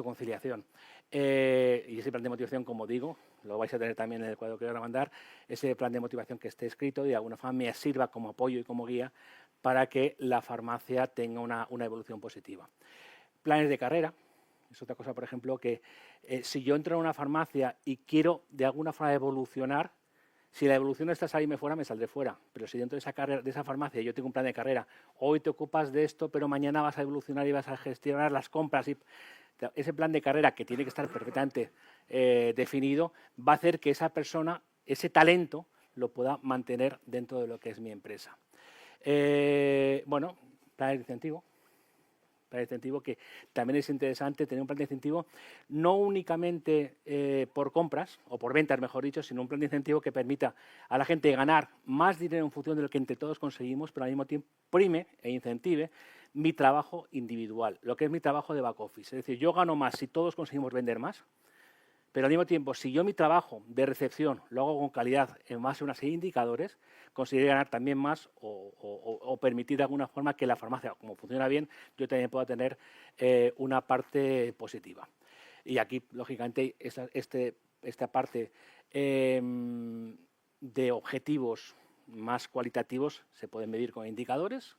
conciliación. Y ese plan de motivación, como digo, lo vais a tener también en el cuadro que voy a mandar, ese plan de motivación que esté escrito y de alguna forma me sirva como apoyo y como guía para que la farmacia tenga una evolución positiva. Planes de carrera. Es otra cosa, por ejemplo, que si yo entro en una farmacia y quiero de alguna forma evolucionar, si la evolución está salirme fuera, me saldré fuera. Pero si dentro de esa farmacia yo tengo un plan de carrera, hoy te ocupas de esto, pero mañana vas a evolucionar y vas a gestionar las compras. Ese plan de carrera, que tiene que estar perfectamente definido, va a hacer que esa persona, ese talento, lo pueda mantener dentro de lo que es mi empresa. Bueno, plan de incentivo. Plan de incentivo que también es interesante tener un plan de incentivo no únicamente por compras o por ventas, mejor dicho, sino un plan de incentivo que permita a la gente ganar más dinero en función de lo que entre todos conseguimos, pero al mismo tiempo prime e incentive mi trabajo individual, lo que es mi trabajo de back office. Es decir, yo gano más si todos conseguimos vender más, pero al mismo tiempo, si yo mi trabajo de recepción lo hago con calidad en base a una serie de indicadores, conseguiré ganar también más o permitir de alguna forma que la farmacia, como funciona bien, yo también pueda tener una parte positiva. Y aquí, lógicamente, esta parte de objetivos más cualitativos se pueden medir con indicadores,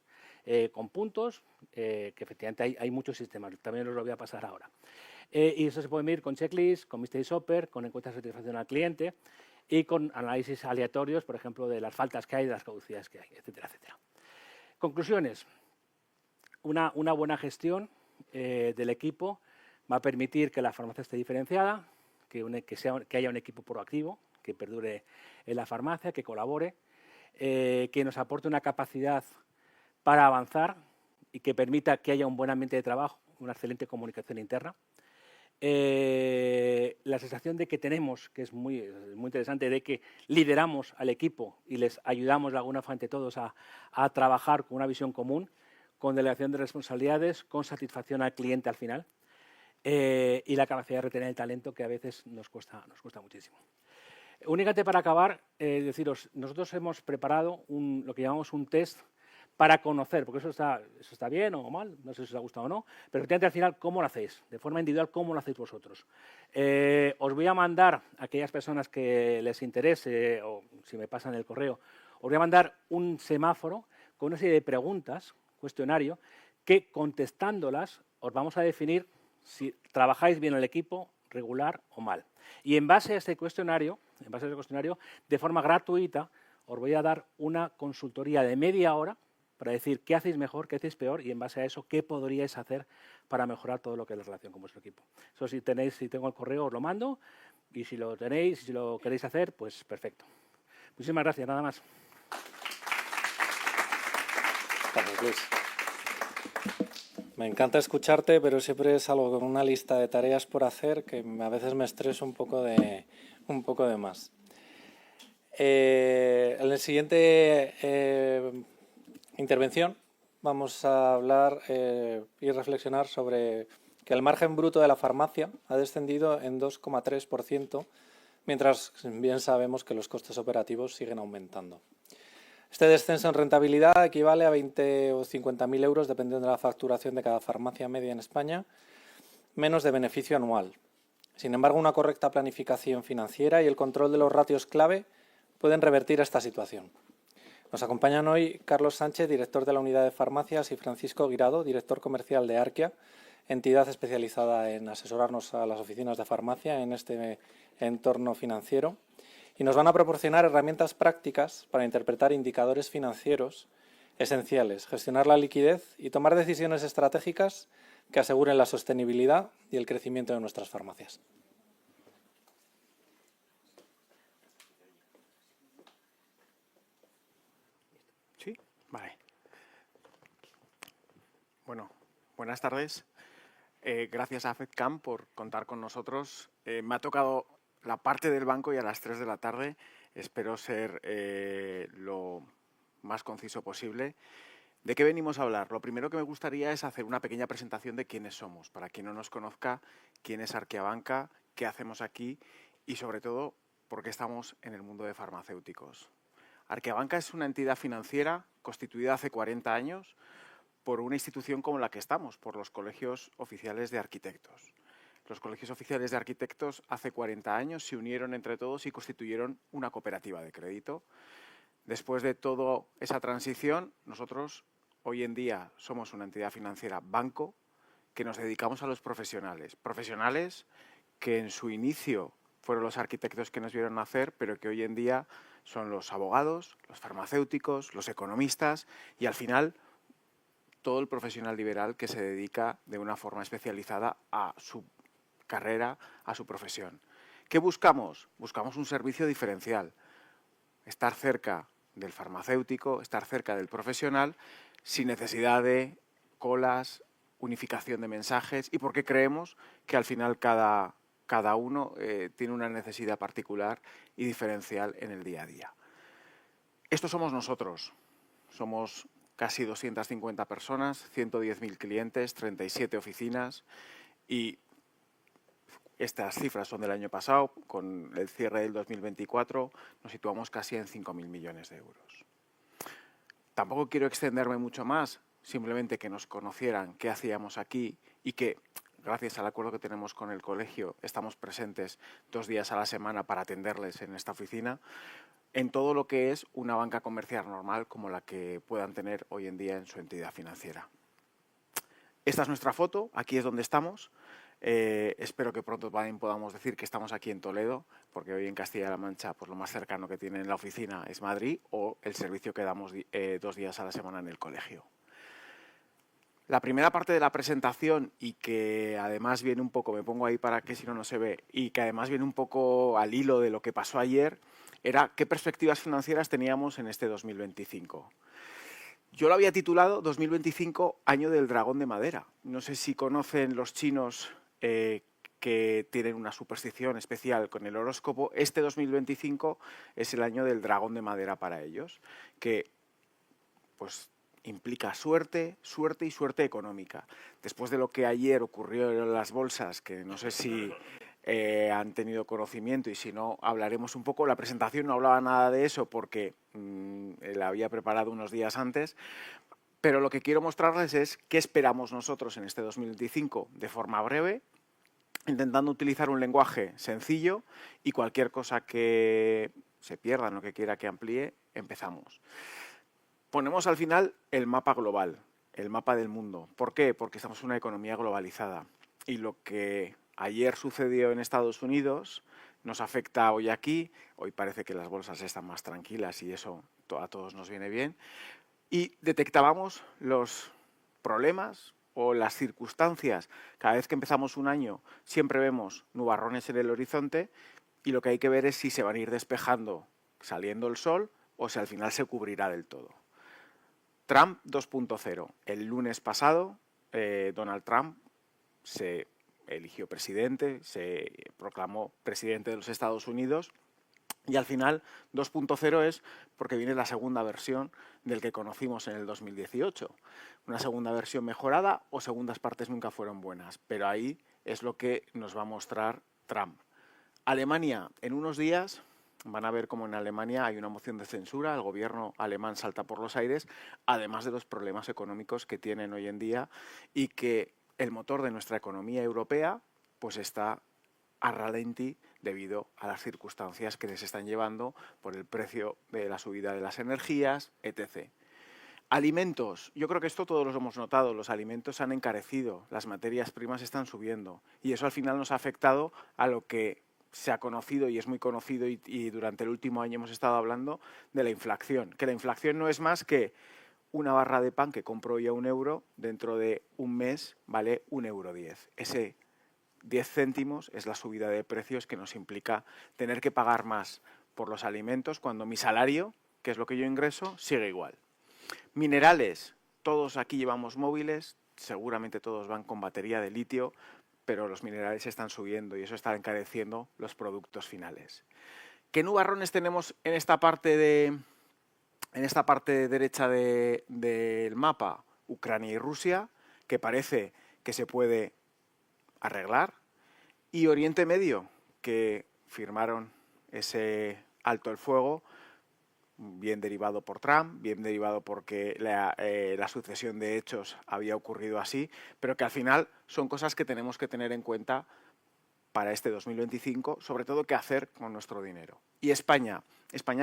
con puntos, que efectivamente hay muchos sistemas. También os lo voy a pasar ahora. Y eso se puede medir con checklists, con mystery shopper, con encuestas de satisfacción al cliente y con análisis aleatorios, por ejemplo, de las faltas que hay, de las caducidades que hay, etcétera, etcétera. Conclusiones. una buena gestión del equipo va a permitir que la farmacia esté diferenciada, que haya un equipo proactivo, que perdure en la farmacia, que colabore, que nos aporte una capacidad para avanzar y que permita que haya un buen ambiente de trabajo, una excelente comunicación interna. La sensación de que tenemos, que es muy interesante, de que lideramos al equipo y les ayudamos de alguna forma entre todos a trabajar con una visión común, con delegación de responsabilidades, con satisfacción al cliente al final y la capacidad de retener el talento que a veces nos cuesta muchísimo. Únicamente para acabar, deciros, nosotros hemos preparado lo que llamamos un test para conocer, porque eso está bien o mal, no sé si os ha gustado o no, pero al final, ¿cómo lo hacéis? De forma individual, ¿cómo lo hacéis vosotros? Os voy a mandar a aquellas personas que les interese, o si me pasan el correo, os voy a mandar un semáforo con una serie de preguntas, cuestionario, que contestándolas os vamos a definir si trabajáis bien el equipo, regular o mal. Y en base a ese cuestionario, de forma gratuita, os voy a dar una consultoría de media hora para decir qué hacéis mejor, qué hacéis peor y en base a eso qué podríais hacer para mejorar todo lo que es la relación con vuestro equipo. Eso si tengo el correo os lo mando y si lo tenéis y si lo queréis hacer, pues perfecto. Muchísimas gracias, nada más. Gracias, Luis. Me encanta escucharte, pero siempre es algo con una lista de tareas por hacer que a veces me estreso un poco de más. En la siguiente intervención vamos a hablar y reflexionar sobre que el margen bruto de la farmacia ha descendido en 2,3%, mientras bien sabemos que los costes operativos siguen aumentando. Este descenso en rentabilidad equivale a 20 o 50.000 euros, dependiendo de la facturación de cada farmacia media en España, menos de beneficio anual. Sin embargo, una correcta planificación financiera y el control de los ratios clave pueden revertir esta situación. Nos acompañan hoy Carlos Sánchez, director de la Unidad de Farmacias, y Francisco Guirado, director comercial de Arquia, entidad especializada en asesorarnos a las oficinas de farmacia en este entorno financiero. Y nos van a proporcionar herramientas prácticas para interpretar indicadores financieros esenciales, gestionar la liquidez y tomar decisiones estratégicas que aseguren la sostenibilidad y el crecimiento de nuestras farmacias. Sí, vale. Bueno, buenas tardes. Gracias a FedCam por contar con nosotros. Me ha tocado la parte del banco y a las 3 de la tarde. Espero ser lo más conciso posible. ¿De qué venimos a hablar? Lo primero que me gustaría es hacer una pequeña presentación de quiénes somos. Para quien no nos conozca, quién es Arquia Banca, qué hacemos aquí y, sobre todo, por qué estamos en el mundo de farmacéuticos. Arquia Banca es una entidad financiera constituida hace 40 años por una institución como la que estamos, por los colegios oficiales de arquitectos. Los colegios oficiales de arquitectos hace 40 años se unieron entre todos y constituyeron una cooperativa de crédito. Después de toda esa transición, nosotros hoy en día somos una entidad financiera banco que nos dedicamos a los profesionales. Profesionales que en su inicio fueron los arquitectos que nos vieron nacer, pero que hoy en día son los abogados, los farmacéuticos, los economistas y al final todo el profesional liberal que se dedica de una forma especializada a su carrera, a su profesión. ¿Qué buscamos? Buscamos un servicio diferencial, estar cerca del farmacéutico, estar cerca del profesional, sin necesidad de colas, unificación de mensajes y porque creemos que al final cada uno tiene una necesidad particular y diferencial en el día a día. Estos somos nosotros, somos casi 250 personas, 110.000 clientes, 37 oficinas y estas cifras son del año pasado, con el cierre del 2024 nos situamos casi en 5.000 millones de euros. Tampoco quiero extenderme mucho más, simplemente que nos conocieran qué hacíamos aquí y que, gracias al acuerdo que tenemos con el colegio, estamos presentes 2 días a la semana para atenderles en esta oficina, en todo lo que es una banca comercial normal como la que puedan tener hoy en día en su entidad financiera. Esta es nuestra foto, aquí es donde estamos. Espero que pronto también podamos decir que estamos aquí en Toledo, porque hoy en Castilla-La Mancha pues lo más cercano que tienen la oficina es Madrid o el servicio que damos 2 días a la semana en el colegio. La primera parte de la presentación, y que además viene un poco, me pongo ahí para que si no, no se ve, y que además viene un poco al hilo de lo que pasó ayer, era qué perspectivas financieras teníamos en este 2025. Yo lo había titulado 2025, año del dragón de madera. No sé si conocen los chinos que tienen una superstición especial con el horóscopo. Este 2025 es el año del dragón de madera para ellos, que pues implica suerte, suerte y suerte económica. Después de lo que ayer ocurrió en las bolsas, que no sé si han tenido conocimiento, y si no, hablaremos un poco. La presentación no hablaba nada de eso porque la había preparado unos días antes, pero lo que quiero mostrarles es qué esperamos nosotros en este 2025 de forma breve, intentando utilizar un lenguaje sencillo, y cualquier cosa que se pierda, no que quiera que amplíe, empezamos. Ponemos al final el mapa global, el mapa del mundo. ¿Por qué? Porque estamos en una economía globalizada, y lo que ayer sucedió en Estados Unidos nos afecta hoy aquí. Hoy parece que las bolsas están más tranquilas y eso a todos nos viene bien. Y detectábamos los problemas o las circunstancias. Cada vez que empezamos un año siempre vemos nubarrones en el horizonte, y lo que hay que ver es si se van a ir despejando saliendo el sol o si al final se cubrirá del todo. Trump 2.0. El lunes pasado Donald Trump se eligió presidente, se proclamó presidente de los Estados Unidos, y al final 2.0 es porque viene la segunda versión del que conocimos en el 2018. Una segunda versión mejorada, o segundas partes nunca fueron buenas, pero ahí es lo que nos va a mostrar Trump. Alemania, en unos días van a ver cómo en Alemania hay una moción de censura, el gobierno alemán salta por los aires, además de los problemas económicos que tienen hoy en día, y que el motor de nuestra economía europea pues está a ralentí debido a las circunstancias que les están llevando por el precio de la subida de las energías, etc. Alimentos. Yo creo que esto todos lo hemos notado. Los alimentos han encarecido, las materias primas están subiendo, y eso al final nos ha afectado a lo que se ha conocido y es muy conocido, y durante el último año hemos estado hablando de la inflación. Que la inflación no es más que una barra de pan que compro hoy a €1, dentro de un mes vale €1,10. Ese 10 céntimos es la subida de precios que nos implica tener que pagar más por los alimentos cuando mi salario, que es lo que yo ingreso, sigue igual. Minerales. Todos aquí llevamos móviles, seguramente todos van con batería de litio, pero los minerales están subiendo y eso está encareciendo los productos finales. ¿Qué nubarrones tenemos en esta parte derecha del mapa? Ucrania y Rusia, que parece que se puede arreglar, y Oriente Medio, que firmaron ese alto el fuego, bien derivado por Trump, bien derivado porque la sucesión de hechos había ocurrido así, pero que al final son cosas que tenemos que tener en cuenta para este 2025, sobre todo qué hacer con nuestro dinero. Y España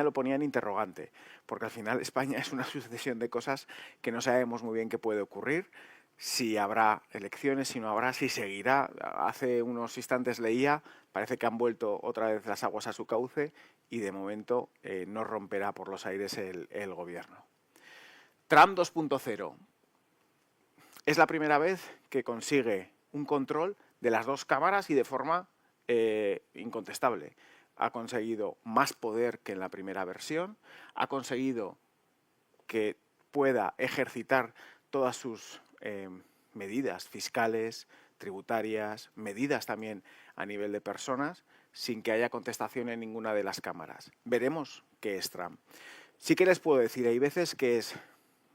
lo ponía en interrogante, porque al final España es una sucesión de cosas que no sabemos muy bien qué puede ocurrir, si habrá elecciones, si no habrá, si seguirá. Hace unos instantes leía, parece que han vuelto otra vez las aguas a su cauce, y de momento no romperá por los aires el gobierno. Trump 2.0. Es la primera vez que consigue un control de las dos cámaras y de forma incontestable. Ha conseguido más poder que en la primera versión, ha conseguido que pueda ejercitar todas sus medidas fiscales, tributarias, medidas también a nivel de personas, sin que haya contestación en ninguna de las cámaras. Veremos qué es Trump. Sí que les puedo decir, hay veces que es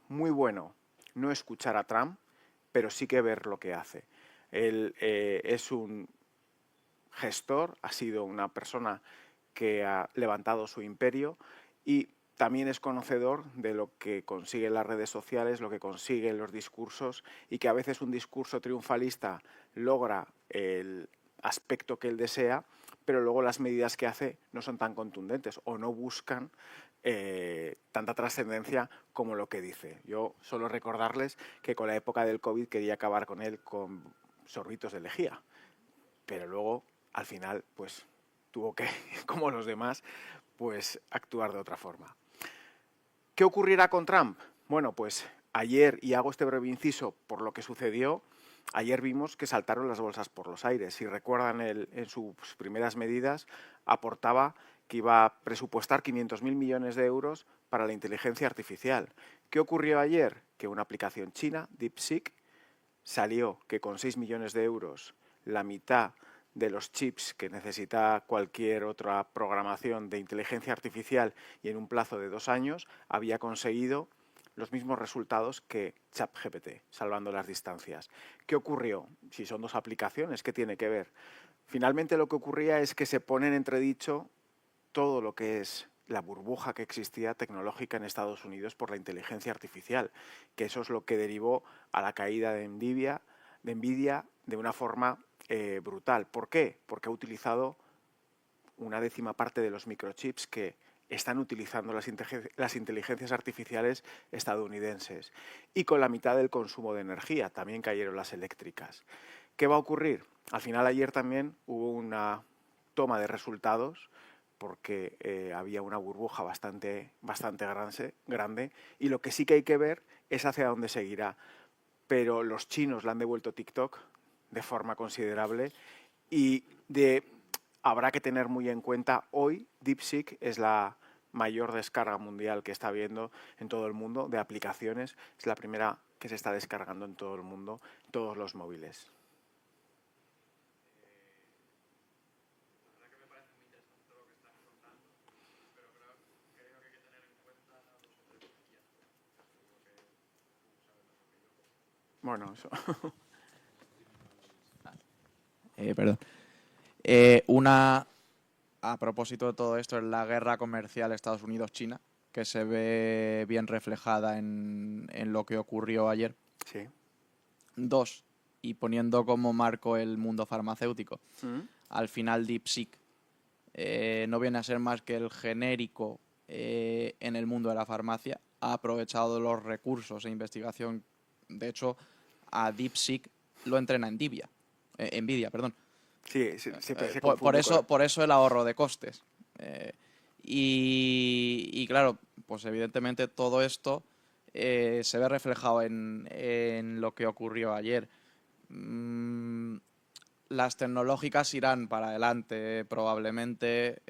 muy bueno no escuchar a Trump, pero sí que ver lo que hace. Él es un gestor, ha sido una persona que ha levantado su imperio, y también es conocedor de lo que consigue en las redes sociales, lo que consigue en los discursos, y que a veces un discurso triunfalista logra el aspecto que él desea, pero luego las medidas que hace no son tan contundentes o no buscan tanta trascendencia como lo que dice. Yo solo recordarles que con la época del COVID quería acabar con él con sorbitos de lejía, pero luego al final pues tuvo que, como los demás, pues actuar de otra forma. ¿Qué ocurrirá con Trump? Bueno, pues ayer, y hago este breve inciso por lo que sucedió, ayer vimos que saltaron las bolsas por los aires. Si recuerdan, en sus primeras medidas aportaba que iba a presupuestar 500.000 millones de euros para la inteligencia artificial. ¿Qué ocurrió ayer? Que una aplicación china, DeepSeek, salió que con 6 millones de euros, la mitad de los chips que necesita cualquier otra programación de inteligencia artificial y en un plazo de 2 años, había conseguido los mismos resultados que ChatGPT, salvando las distancias. ¿Qué ocurrió? Si son dos aplicaciones, ¿qué tiene que ver? Finalmente lo que ocurría es que se pone en entredicho todo lo que es la burbuja que existía tecnológica en Estados Unidos por la inteligencia artificial, que eso es lo que derivó a la caída de Nvidia de una forma brutal. ¿Por qué? Porque ha utilizado una décima parte de los microchips que están utilizando las inteligencias artificiales estadounidenses. Y con la mitad del consumo de energía, también cayeron las eléctricas. ¿Qué va a ocurrir? Al final ayer también hubo una toma de resultados porque había una burbuja bastante grande, y lo que sí que hay que ver es hacia dónde seguirá. Pero los chinos le han devuelto TikTok de forma considerable y habrá que tener muy en cuenta, hoy DeepSeek es la mayor descarga mundial que está habiendo en todo el mundo de aplicaciones. Es la primera que se está descargando en todo el mundo, todos los móviles. Bueno, eso. Perdón. A propósito de todo esto, es la guerra comercial Estados Unidos-China, que se ve bien reflejada en lo que ocurrió ayer. Sí. 2, y poniendo como marco el mundo farmacéutico, al final DeepSeek no viene a ser más que el genérico en el mundo de la farmacia. Ha aprovechado los recursos e investigación. De hecho, a DeepSeek lo entrena Nvidia. Sí, siempre se por eso el ahorro de costes. Y claro, pues evidentemente todo esto se ve reflejado en lo que ocurrió ayer. Las tecnológicas irán para adelante probablemente.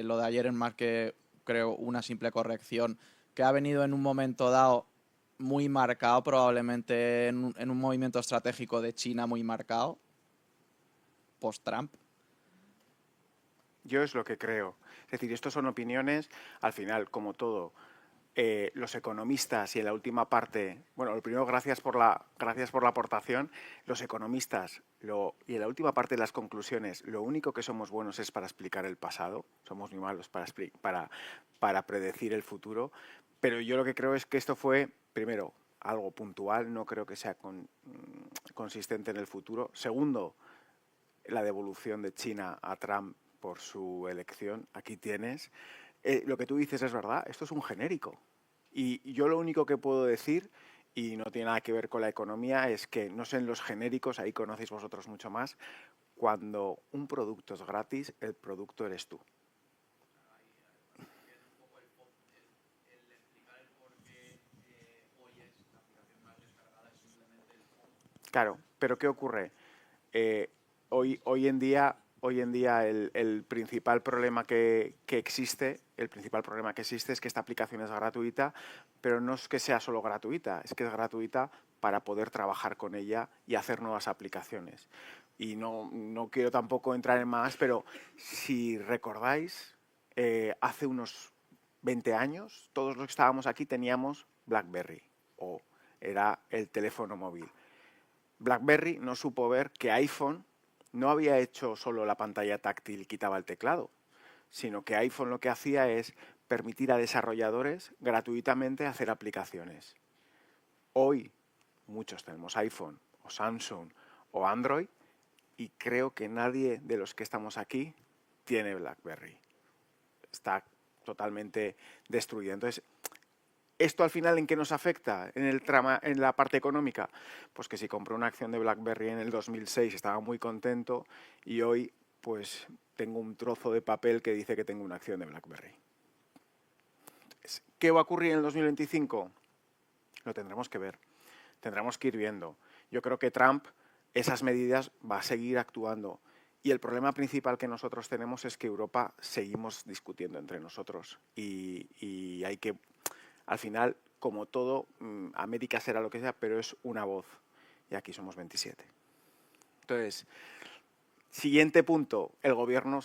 Lo de ayer es más que, creo, una simple corrección que ha venido en un momento dado muy marcado, probablemente en un movimiento estratégico de China muy marcado, post-Trump. Yo es lo que creo. Es decir, estos son opiniones, al final, como todo, los economistas, y en la última parte, bueno, lo primero, gracias por la aportación, los economistas, y en la última parte de las conclusiones, lo único que somos buenos es para explicar el pasado, somos muy malos para predecir el futuro, pero yo lo que creo es que esto fue, primero, algo puntual, no creo que sea consistente en el futuro. Segundo, la devolución de China a Trump por su elección, aquí tienes. Lo que tú dices es verdad, esto es un genérico. Y yo lo único que puedo decir, y no tiene nada que ver con la economía, es que, no sé, en los genéricos, ahí conocéis vosotros mucho más, cuando un producto es gratis, el producto eres tú. Claro, pero ¿qué ocurre? Hoy en día el principal problema que existe es que esta aplicación es gratuita, pero no es que sea solo gratuita, es que es gratuita para poder trabajar con ella y hacer nuevas aplicaciones. Y no quiero tampoco entrar en más, pero si recordáis, hace unos 20 años, todos los que estábamos aquí teníamos BlackBerry, o era el teléfono móvil. BlackBerry no supo ver que iPhone no había hecho solo la pantalla táctil y quitaba el teclado, sino que iPhone lo que hacía es permitir a desarrolladores gratuitamente hacer aplicaciones. Hoy muchos tenemos iPhone o Samsung o Android y creo que nadie de los que estamos aquí tiene BlackBerry. Está totalmente destruido. Entonces, ¿esto al final en qué nos afecta en la parte económica? Pues que si compré una acción de BlackBerry en el 2006 estaba muy contento y hoy pues tengo un trozo de papel que dice que tengo una acción de BlackBerry. ¿Qué va a ocurrir en el 2025? Lo tendremos que ver. Tendremos que ir viendo. Yo creo que Trump esas medidas va a seguir actuando. Y el problema principal que nosotros tenemos es que Europa seguimos discutiendo entre nosotros. Y hay que, al final, como todo, América será lo que sea, pero es una voz. Y aquí somos 27. Entonces, siguiente punto, el gobierno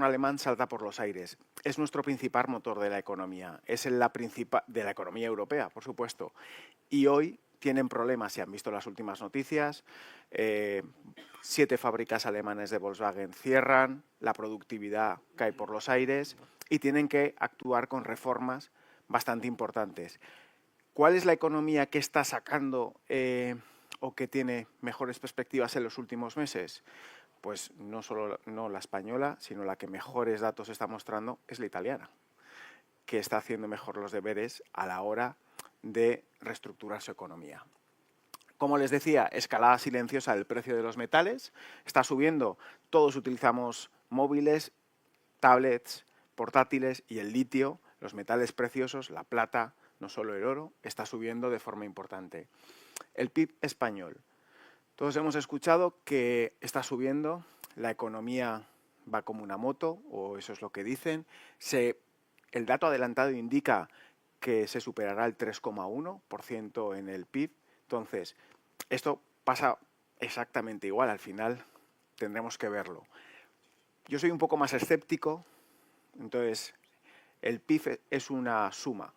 alemán salta por los aires. Es nuestro principal motor de la economía. Es la principal de la economía europea, por supuesto. Y hoy tienen problemas, se han visto las últimas noticias, 7 fábricas alemanes de Volkswagen cierran, la productividad cae por los aires y tienen que actuar con reformas bastante importantes. ¿Cuál es la economía que está sacando o que tiene mejores perspectivas en los últimos meses? Pues no solo la española, sino la que mejores datos está mostrando es la italiana, que está haciendo mejor los deberes a la hora de reestructurar su economía. Como les decía, escalada silenciosa del precio de los metales, está subiendo, todos utilizamos móviles, tablets, portátiles y el litio, los metales preciosos, la plata, no solo el oro, está subiendo de forma importante. El PIB español. Todos hemos escuchado que está subiendo, la economía va como una moto, o eso es lo que dicen. El dato adelantado indica que se superará el 3,1% en el PIB. Entonces, esto pasa exactamente igual, al final tendremos que verlo. Yo soy un poco más escéptico, entonces el PIB es una suma,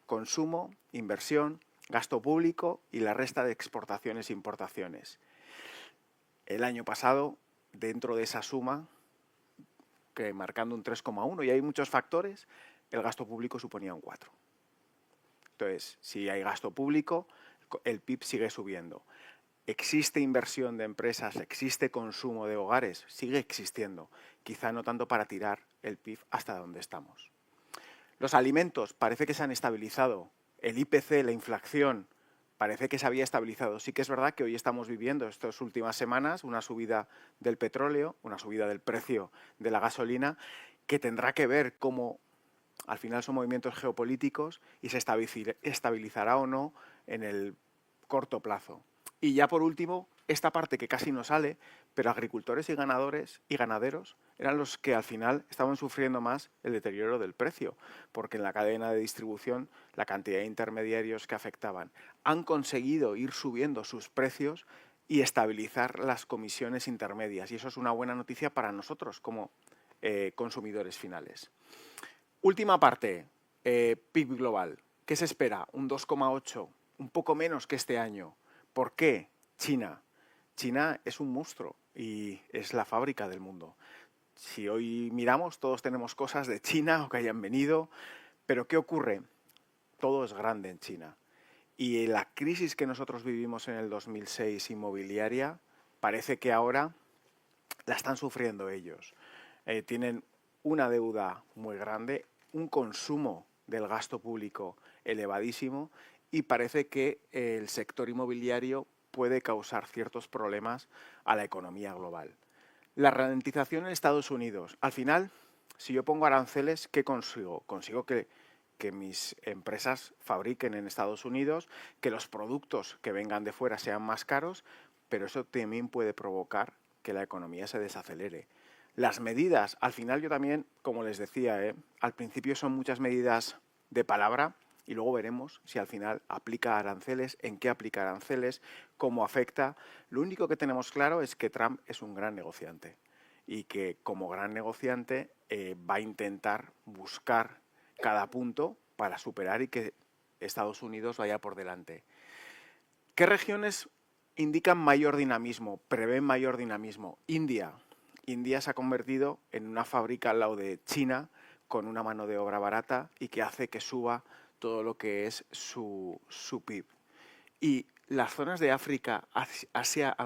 consumo, inversión, gasto público y la resta de exportaciones e importaciones. El año pasado, dentro de esa suma, que marcando un 3,1, y hay muchos factores, el gasto público suponía un 4. Entonces, si hay gasto público, el PIB sigue subiendo. ¿Existe inversión de empresas? ¿Existe consumo de hogares? Sigue existiendo. Quizá no tanto para tirar el PIB hasta donde estamos. Los alimentos parece que se han estabilizado. El IPC, la inflación, parece que se había estabilizado. Sí que es verdad que hoy estamos viviendo estas últimas semanas una subida del petróleo, una subida del precio de la gasolina, que tendrá que ver cómo al final son movimientos geopolíticos y se estabilizará o no en el corto plazo. Y ya por último, esta parte que casi no sale, pero agricultores y ganaderos eran los que al final estaban sufriendo más el deterioro del precio, porque en la cadena de distribución la cantidad de intermediarios que afectaban han conseguido ir subiendo sus precios y estabilizar las comisiones intermedias. Y eso es una buena noticia para nosotros como consumidores finales. Última parte, PIB global. ¿Qué se espera? Un 2,8, un poco menos que este año. ¿Por qué? China. China es un monstruo y es la fábrica del mundo. Si hoy miramos, todos tenemos cosas de China o que hayan venido, pero ¿qué ocurre? Todo es grande en China. Y la crisis que nosotros vivimos en el 2006 inmobiliaria, parece que ahora la están sufriendo ellos. Tienen una deuda muy grande, un consumo del gasto público elevadísimo y parece que el sector inmobiliario puede causar ciertos problemas a la economía global. La ralentización en Estados Unidos. Al final, si yo pongo aranceles, ¿qué consigo? Consigo que mis empresas fabriquen en Estados Unidos, que los productos que vengan de fuera sean más caros, pero eso también puede provocar que la economía se desacelere. Las medidas, al final yo también, como les decía, al principio son muchas medidas de palabra y luego veremos si al final aplica aranceles, en qué aplica aranceles, cómo afecta. Lo único que tenemos claro es que Trump es un gran negociante y que como gran negociante va a intentar buscar cada punto para superar y que Estados Unidos vaya por delante. ¿Qué regiones indican mayor dinamismo, prevén mayor dinamismo? India. India se ha convertido en una fábrica al lado de China con una mano de obra barata y que hace que suba todo lo que es su PIB. Y las zonas de África, Asia,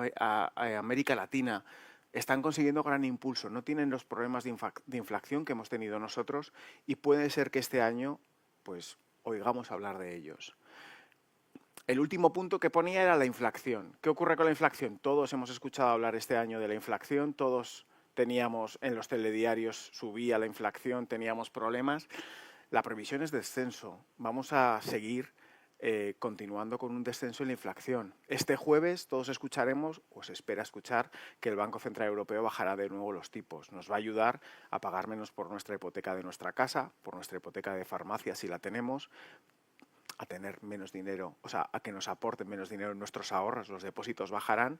América Latina, están consiguiendo gran impulso. No tienen los problemas de inflación que hemos tenido nosotros y puede ser que este año pues oigamos hablar de ellos. El último punto que ponía era la inflación. ¿Qué ocurre con la inflación? Todos hemos escuchado hablar este año de la inflación, todos teníamos en los telediarios, subía la inflación, teníamos problemas. La previsión es descenso. Vamos a seguir continuando con un descenso en la inflación. Este jueves todos escucharemos, o se espera escuchar, que el Banco Central Europeo bajará de nuevo los tipos. Nos va a ayudar a pagar menos por nuestra hipoteca de nuestra casa, por nuestra hipoteca de farmacia si la tenemos, a tener menos dinero, o sea, a que nos aporten menos dinero en nuestros ahorros, los depósitos bajarán,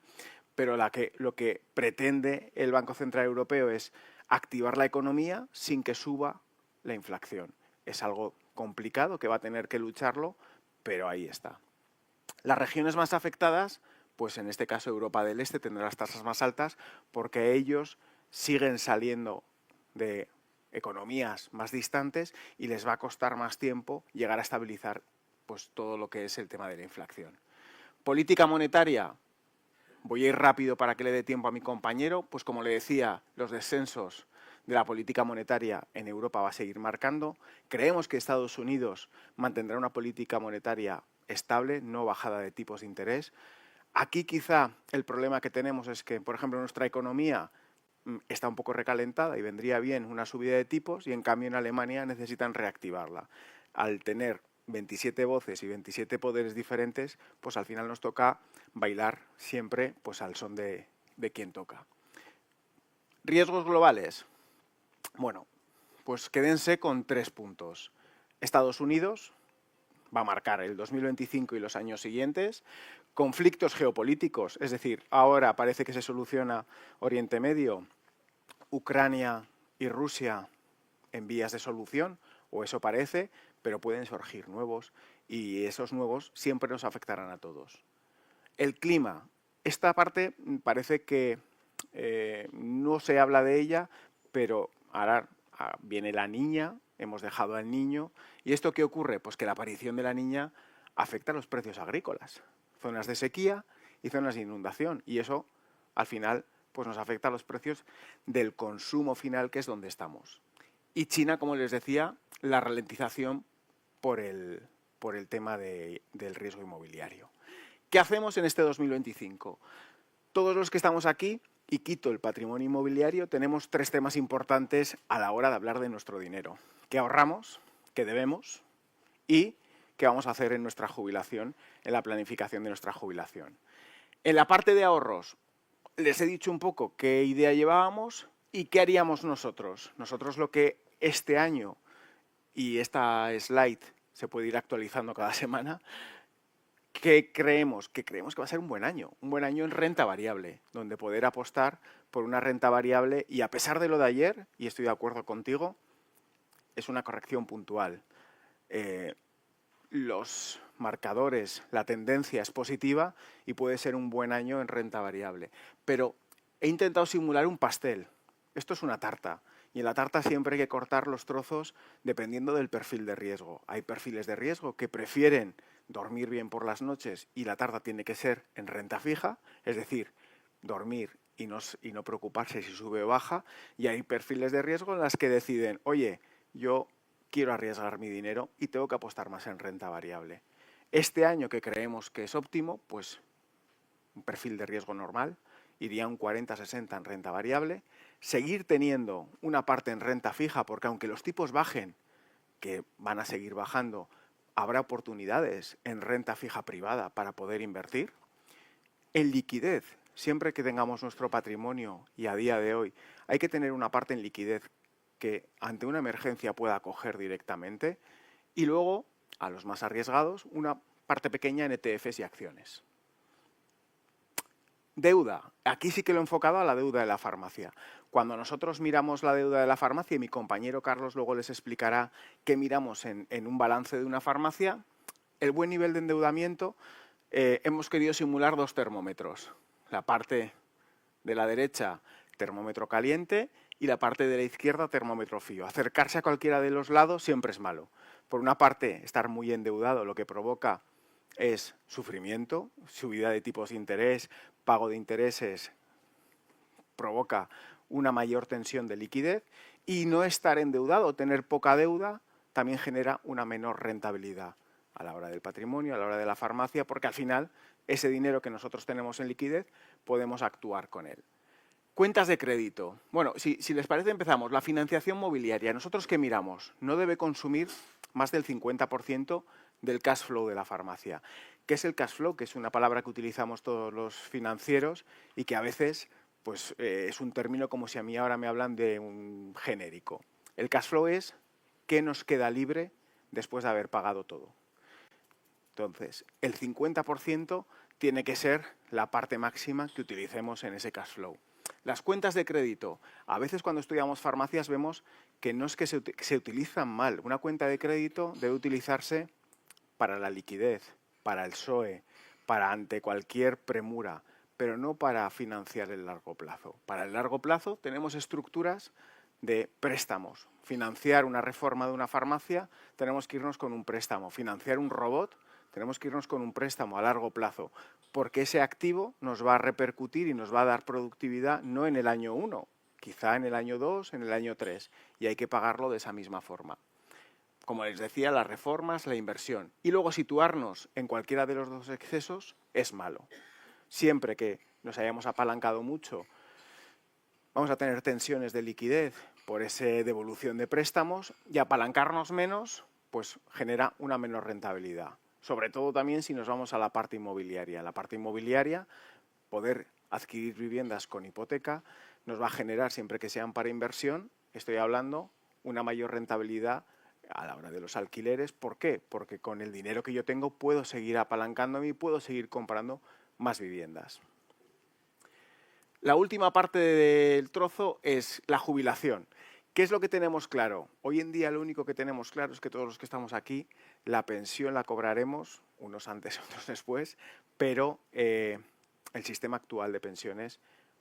pero lo que pretende el Banco Central Europeo es activar la economía sin que suba la inflación. Es algo complicado que va a tener que lucharlo, pero ahí está. Las regiones más afectadas, pues en este caso Europa del Este tendrá las tasas más altas porque ellos siguen saliendo de economías más distantes y les va a costar más tiempo llegar a estabilizar pues todo lo que es el tema de la inflación. Política monetaria, voy a ir rápido para que le dé tiempo a mi compañero, pues como le decía, los descensos de la política monetaria en Europa va a seguir marcando. Creemos que Estados Unidos mantendrá una política monetaria estable, no bajada de tipos de interés. Aquí quizá el problema que tenemos es que, por ejemplo, nuestra economía está un poco recalentada y vendría bien una subida de tipos y en cambio en Alemania necesitan reactivarla. Al tener 27 voces y 27 poderes diferentes, pues al final nos toca bailar siempre pues al son de quien toca. Riesgos globales. Bueno, pues quédense con 3 puntos. Estados Unidos va a marcar el 2025 y los años siguientes. Conflictos geopolíticos, es decir, ahora parece que se soluciona Oriente Medio, Ucrania y Rusia en vías de solución, o eso parece, pero pueden surgir nuevos y esos nuevos siempre nos afectarán a todos. El clima. Esta parte parece que no se habla de ella, pero ahora viene la niña, hemos dejado al niño. ¿Y esto qué ocurre? Pues que la aparición de la niña afecta a los precios agrícolas. Zonas de sequía y zonas de inundación. Y eso, al final, pues nos afecta a los precios del consumo final, que es donde estamos. Y China, como les decía, la ralentización por el tema del riesgo inmobiliario. ¿Qué hacemos en este 2025? Todos los que estamos aquí, y quito el patrimonio inmobiliario, tenemos 3 temas importantes a la hora de hablar de nuestro dinero. ¿Qué ahorramos? ¿Qué debemos? Y qué vamos a hacer en nuestra jubilación, en la planificación de nuestra jubilación. En la parte de ahorros, les he dicho un poco qué idea llevábamos y qué haríamos nosotros. Nosotros lo que este año, y esta slide se puede ir actualizando cada semana, que creemos que va a ser un buen año en renta variable, donde poder apostar por una renta variable y a pesar de lo de ayer, y estoy de acuerdo contigo, es una corrección puntual. Los marcadores, la tendencia es positiva y puede ser un buen año en renta variable. Pero he intentado simular un pastel. Esto es una tarta. Y en la tarta siempre hay que cortar los trozos dependiendo del perfil de riesgo. Hay perfiles de riesgo que prefieren dormir bien por las noches y la tarta tiene que ser en renta fija, es decir, dormir y no preocuparse si sube o baja. Y hay perfiles de riesgo en las que deciden, oye, yo quiero arriesgar mi dinero y tengo que apostar más en renta variable. Este año que creemos que es óptimo, pues un perfil de riesgo normal, iría un 40-60 en renta variable, seguir teniendo una parte en renta fija, porque aunque los tipos bajen, que van a seguir bajando, habrá oportunidades en renta fija privada para poder invertir. En liquidez, siempre que tengamos nuestro patrimonio, y a día de hoy, hay que tener una parte en liquidez que ante una emergencia pueda coger directamente, y luego, a los más arriesgados, una parte pequeña en ETFs y acciones. Deuda. Aquí sí que lo he enfocado a la deuda de la farmacia. Cuando nosotros miramos la deuda de la farmacia, y mi compañero Carlos luego les explicará qué miramos en un balance de una farmacia, el buen nivel de endeudamiento, hemos querido simular 2 termómetros. La parte de la derecha, termómetro caliente, y la parte de la izquierda, termómetro frío. Acercarse a cualquiera de los lados siempre es malo. Por una parte, estar muy endeudado lo que provoca es sufrimiento, subida de tipos de interés, pago de intereses, provoca una mayor tensión de liquidez, y no estar endeudado, tener poca deuda, también genera una menor rentabilidad a la hora del patrimonio, a la hora de la farmacia, porque al final ese dinero que nosotros tenemos en liquidez podemos actuar con él. Cuentas de crédito. Bueno, si les parece empezamos. La financiación mobiliaria. ¿Nosotros qué miramos? No debe consumir más del 50% del cash flow de la farmacia. ¿Qué es el cash flow? Que es una palabra que utilizamos todos los financieros y que a veces pues, es un término como si a mí ahora me hablan de un genérico. El cash flow es qué nos queda libre después de haber pagado todo. Entonces, el 50% tiene que ser la parte máxima que utilicemos en ese cash flow. Las cuentas de crédito. A veces cuando estudiamos farmacias vemos que no es que se utilizan mal. Una cuenta de crédito debe utilizarse para la liquidez, para el SOE, para ante cualquier premura, pero no para financiar el largo plazo. Para el largo plazo tenemos estructuras de préstamos. Financiar una reforma de una farmacia, tenemos que irnos con un préstamo. Financiar un robot, tenemos que irnos con un préstamo a largo plazo, porque ese activo nos va a repercutir y nos va a dar productividad no en el año 1, quizá en el año 2, en el año 3, y hay que pagarlo de esa misma forma. Como les decía, las reformas, la inversión. Y luego situarnos en cualquiera de los dos excesos es malo. Siempre que nos hayamos apalancado mucho, vamos a tener tensiones de liquidez por esa devolución de préstamos, y apalancarnos menos pues genera una menor rentabilidad. Sobre todo también si nos vamos a la parte inmobiliaria. La parte inmobiliaria, poder adquirir viviendas con hipoteca, nos va a generar, siempre que sean para inversión, estoy hablando, una mayor rentabilidad a la hora de los alquileres. ¿Por qué? Porque con el dinero que yo tengo puedo seguir apalancándome y puedo seguir comprando más viviendas. La última parte del trozo es la jubilación. ¿Qué es lo que tenemos claro? Hoy en día lo único que tenemos claro es que todos los que estamos aquí, la pensión la cobraremos, unos antes, otros después, pero el sistema actual de pensiones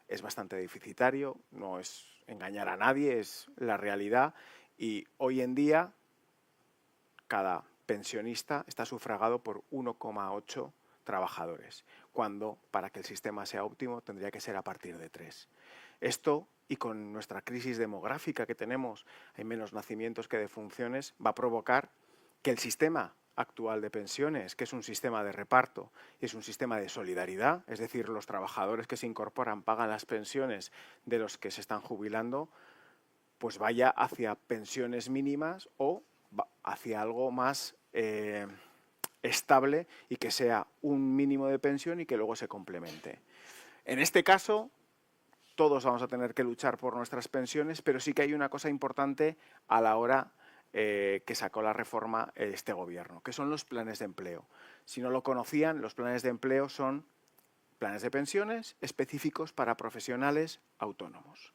es bastante deficitario, no es engañar a nadie, es la realidad, y hoy en día cada pensionista está sufragado por 1,8 trabajadores, cuando para que el sistema sea óptimo tendría que ser a partir de 3. Esto, y con nuestra crisis demográfica que tenemos, hay menos nacimientos que defunciones, va a provocar que el sistema actual de pensiones, que es un sistema de reparto, es un sistema de solidaridad, es decir, los trabajadores que se incorporan pagan las pensiones de los que se están jubilando, pues vaya hacia pensiones mínimas o hacia algo más estable y que sea un mínimo de pensión y que luego se complemente. En este caso, todos vamos a tener que luchar por nuestras pensiones, pero sí que hay una cosa importante a la hora que sacó la reforma este gobierno, que son los planes de empleo. Si no lo conocían, los planes de empleo son planes de pensiones específicos para profesionales autónomos.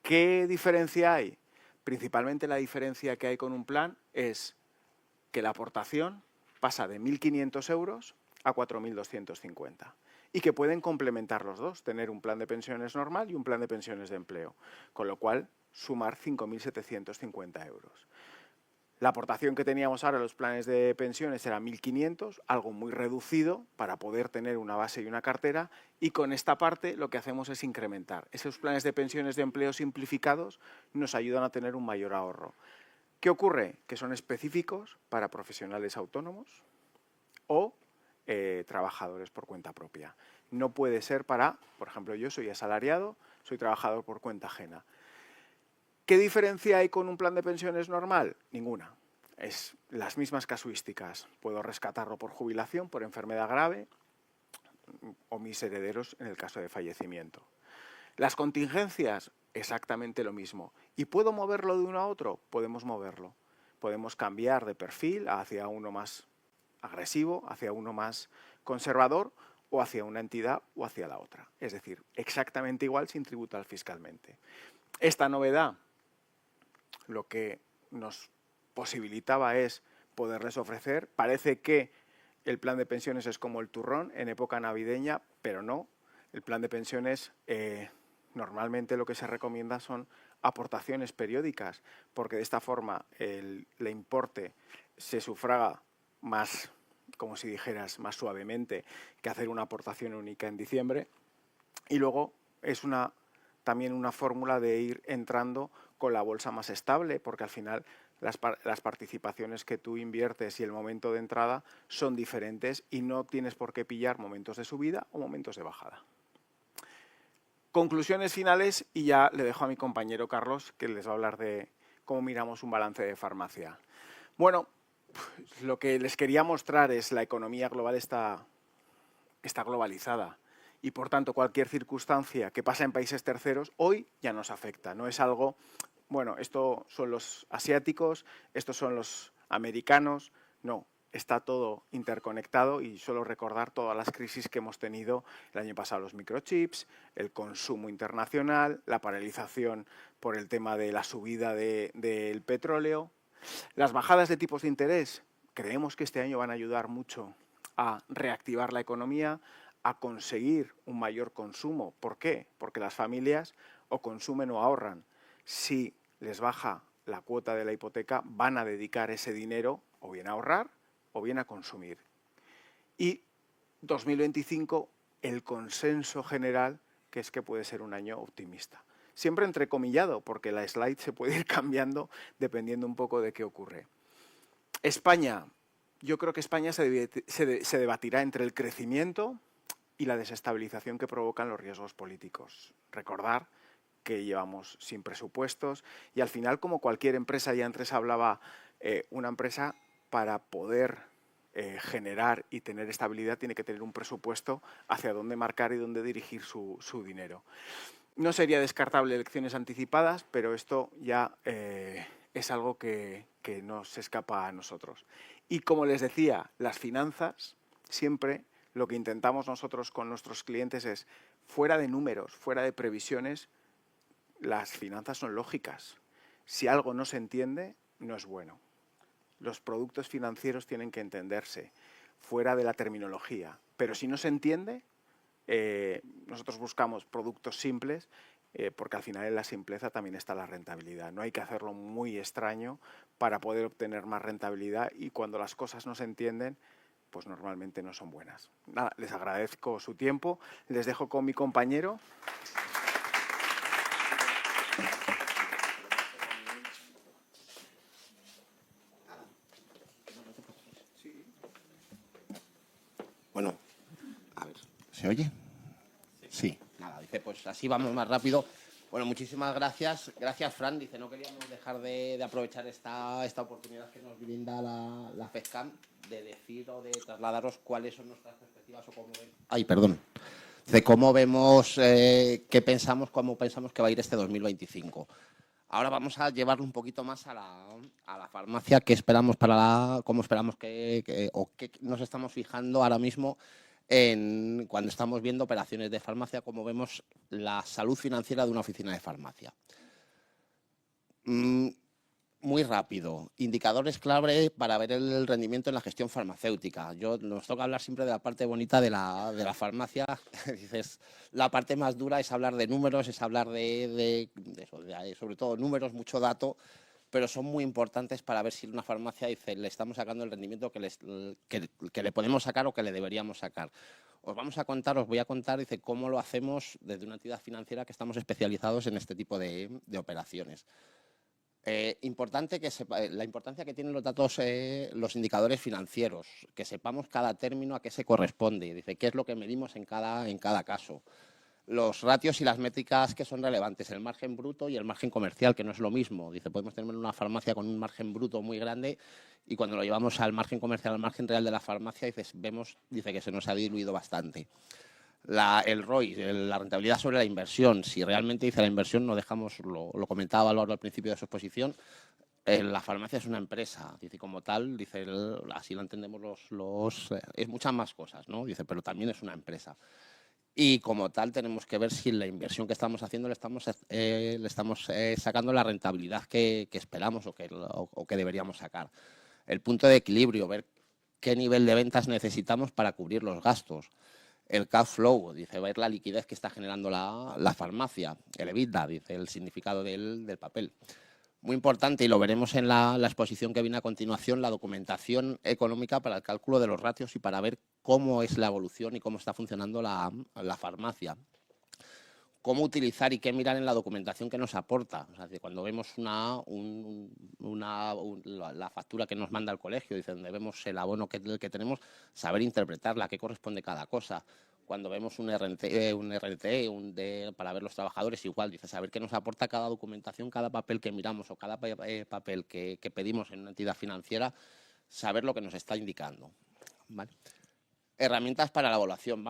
¿Qué diferencia hay? Principalmente la diferencia que hay con un plan es que la aportación pasa de 1.500 euros a 4.250 y que pueden complementar los dos, tener un plan de pensiones normal y un plan de pensiones de empleo, con lo cual sumar 5.750 euros. La aportación que teníamos ahora en los planes de pensiones era 1.500, algo muy reducido para poder tener una base y una cartera, y con esta parte lo que hacemos es incrementar. Esos planes de pensiones de empleo simplificados nos ayudan a tener un mayor ahorro. ¿Qué ocurre? Que son específicos para profesionales autónomos o trabajadores por cuenta propia. No puede ser para, por ejemplo, yo soy asalariado, soy trabajador por cuenta ajena. ¿Qué diferencia hay con un plan de pensiones normal? Ninguna. Es las mismas casuísticas. Puedo rescatarlo por jubilación, por enfermedad grave o mis herederos en el caso de fallecimiento. Las contingencias, exactamente lo mismo. ¿Y puedo moverlo de uno a otro? Podemos moverlo. Podemos cambiar de perfil hacia uno más agresivo, hacia uno más conservador o hacia una entidad o hacia la otra. Es decir, exactamente igual sin tributar fiscalmente. Esta novedad lo que nos posibilitaba es poderles ofrecer. Parece que el plan de pensiones es como el turrón en época navideña, pero no. El plan de pensiones normalmente lo que se recomienda son aportaciones periódicas, porque de esta forma el importe se sufraga más, como si dijeras, más suavemente que hacer una aportación única en diciembre. Y luego es también una fórmula de ir entrando con la bolsa más estable, porque al final las participaciones que tú inviertes y el momento de entrada son diferentes y no tienes por qué pillar momentos de subida o momentos de bajada. Conclusiones finales y ya le dejo a mi compañero Carlos, que les va a hablar de cómo miramos un balance de farmacia. Bueno, Lo que les quería mostrar es la economía global está globalizada y, por tanto, cualquier circunstancia que pasa en países terceros hoy ya nos afecta. No es algo, bueno, estos son los asiáticos, estos son los americanos. No, está todo interconectado y suelo recordar todas las crisis que hemos tenido el año pasado, los microchips, el consumo internacional, la paralización por el tema de la subida del petróleo. Las bajadas de tipos de interés creemos que este año van a ayudar mucho a reactivar la economía, a conseguir un mayor consumo. ¿Por qué? Porque las familias o consumen o ahorran. Si les baja la cuota de la hipoteca, van a dedicar ese dinero o bien a ahorrar o bien a consumir. Y 2025, el consenso general, que es que puede ser un año optimista. Siempre entrecomillado, porque la slide se puede ir cambiando dependiendo un poco de qué ocurre. España, yo creo que España se debatirá entre el crecimiento y la desestabilización que provocan los riesgos políticos. Recordar que llevamos sin presupuestos y al final, como cualquier empresa, ya antes hablaba, una empresa para poder generar y tener estabilidad tiene que tener un presupuesto hacia dónde marcar y dónde dirigir su dinero. No sería descartable elecciones anticipadas, pero esto ya es algo que no se escapa a nosotros. Y como les decía, las finanzas, siempre lo que intentamos nosotros con nuestros clientes es, fuera de números, fuera de previsiones, las finanzas son lógicas. Si algo no se entiende, no es bueno. Los productos financieros tienen que entenderse fuera de la terminología. Pero si no se entiende, nosotros buscamos productos simples porque al final en la simpleza también está la rentabilidad. No hay que hacerlo muy extraño para poder obtener más rentabilidad y cuando las cosas no se entienden, pues normalmente no son buenas. Nada, les agradezco su tiempo, les dejo con mi compañero. Bueno, a ver, ¿se oye? Sí. Nada, dice, pues así vamos más rápido. Bueno, muchísimas gracias. Gracias, Fran. Dice, no queríamos dejar de aprovechar esta oportunidad que nos brinda la FEDCAM de decir o de trasladaros cuáles son nuestras perspectivas o cómo ven. Ay, perdón. De cómo vemos, qué pensamos, cómo pensamos que va a ir este 2025. Ahora vamos a llevarlo un poquito más a la farmacia, qué esperamos cómo esperamos o qué nos estamos fijando ahora mismo cuando estamos viendo operaciones de farmacia, cómo vemos la salud financiera de una oficina de farmacia. Muy rápido, indicadores clave para ver el rendimiento en la gestión farmacéutica. Nos toca hablar siempre de la parte bonita de la farmacia. Dices, la parte más dura es hablar de números, es hablar de sobre todo números, mucho dato, pero son muy importantes para ver si una farmacia dice, le estamos sacando el rendimiento que le podemos sacar o que le deberíamos sacar. Os voy a contar, dice, cómo lo hacemos desde una entidad financiera que estamos especializados en este tipo de operaciones. Importante la importancia que tienen los datos, los indicadores financieros, que sepamos cada término a qué se corresponde, dice qué es lo que medimos en cada caso. Los ratios y las métricas que son relevantes, el margen bruto y el margen comercial, que no es lo mismo. Dice, podemos tener una farmacia con un margen bruto muy grande y cuando lo llevamos al margen comercial, al margen real de la farmacia, dice que se nos ha diluido bastante. El ROI, la rentabilidad sobre la inversión, si realmente dice la inversión, no dejamos, lo comentaba Álvaro al principio de su exposición, la farmacia es una empresa, dice, como tal, dice, así lo entendemos es muchas más cosas, ¿no? Dice, pero también es una empresa. Y como tal tenemos que ver si la inversión que estamos haciendo le estamos sacando la rentabilidad que esperamos o que deberíamos sacar. El punto de equilibrio, ver qué nivel de ventas necesitamos para cubrir los gastos. El cash flow, dice, ver la liquidez que está generando la farmacia. El EBITDA, dice, el significado del papel. Muy importante, y lo veremos en la exposición que viene a continuación, la documentación económica para el cálculo de los ratios y para ver cómo es la evolución y cómo está funcionando la farmacia. Cómo utilizar y qué mirar en la documentación que nos aporta. O sea, cuando vemos la factura que nos manda el colegio, dice, donde vemos el abono que tenemos, saber interpretarla, a qué corresponde cada cosa. Cuando vemos un RNT, para ver los trabajadores, igual, dice, saber qué nos aporta cada documentación, cada papel que miramos o cada papel que pedimos en una entidad financiera, saber lo que nos está indicando. ¿Vale? Herramientas para la evaluación.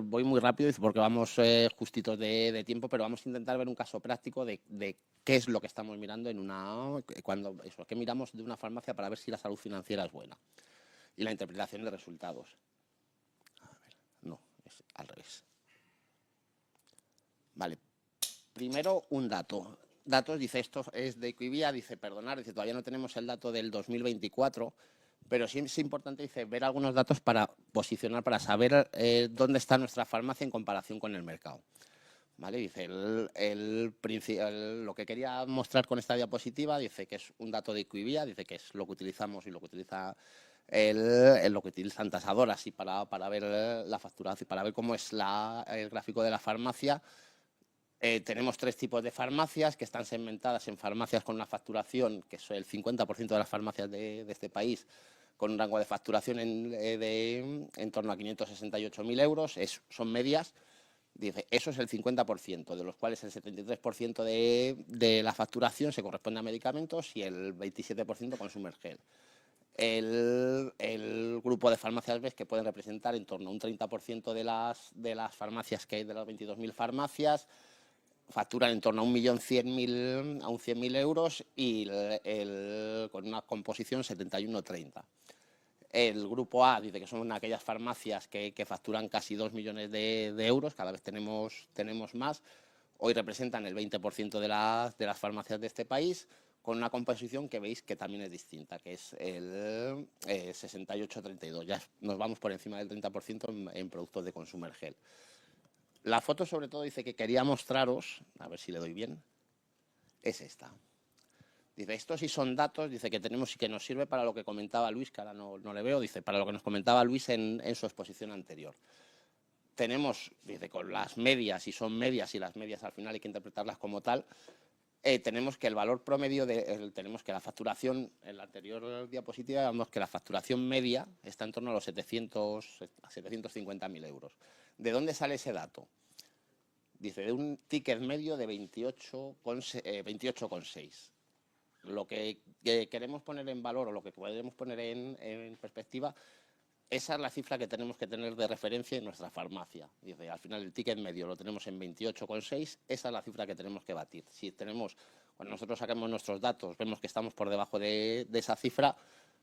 Voy muy rápido porque vamos justitos de tiempo, pero vamos a intentar ver un caso práctico de qué es lo que estamos mirando qué miramos de una farmacia para ver si la salud financiera es buena. Y la interpretación de resultados. A ver, no, es al revés. Vale. Primero, un dato. Datos, dice, esto es de IQVIA, dice, todavía no tenemos el dato del 2024, pero sí es importante, dice, ver algunos datos para posicionar, para saber dónde está nuestra farmacia en comparación con el mercado. ¿Vale? Dice, lo que quería mostrar con esta diapositiva, dice que es un dato de IQVIA, dice que es lo que utilizamos y lo que utilizan tasadoras y para ver la facturación, para ver cómo es el gráfico de la farmacia. Tenemos 3 tipos de farmacias que están segmentadas en farmacias con una facturación, que es el 50% de las farmacias de este país, con un rango de facturación en torno a 568.000 euros, son medias. Dice, eso es el 50%, de los cuales el 73% de la facturación se corresponde a medicamentos y el 27% consumer health. El grupo de farmacias ves que pueden representar en torno a un 30% de las farmacias que hay, de las 22.000 farmacias, facturan en torno a 1.100.000 euros y con una composición 71-30. El grupo A dice que son aquellas farmacias que facturan casi 2 millones de euros, cada vez tenemos más. Hoy representan el 20% de las farmacias de este país, con una composición que veis que también es distinta, que es el 68-32. Ya nos vamos por encima del 30% en productos de consumer health. La foto, sobre todo, dice que quería mostraros, a ver si le doy bien, es esta. Dice, estos sí son datos, dice que tenemos y que nos sirve para lo que comentaba Luis, que ahora no le veo, dice, para lo que nos comentaba Luis en su exposición anterior. Tenemos, dice, con las medias, y son medias, y las medias al final hay que interpretarlas como tal, tenemos que el valor promedio, tenemos que la facturación, en la anterior diapositiva, vemos que la facturación media está en torno a los 750.000 euros. ¿De dónde sale ese dato? Dice, de un ticket medio de 28,6. Lo que queremos poner en valor o lo que podemos poner en perspectiva, esa es la cifra que tenemos que tener de referencia en nuestra farmacia. Dice, al final el ticket medio lo tenemos en 28,6, esa es la cifra que tenemos que batir. Cuando nosotros sacamos nuestros datos, vemos que estamos por debajo de esa cifra,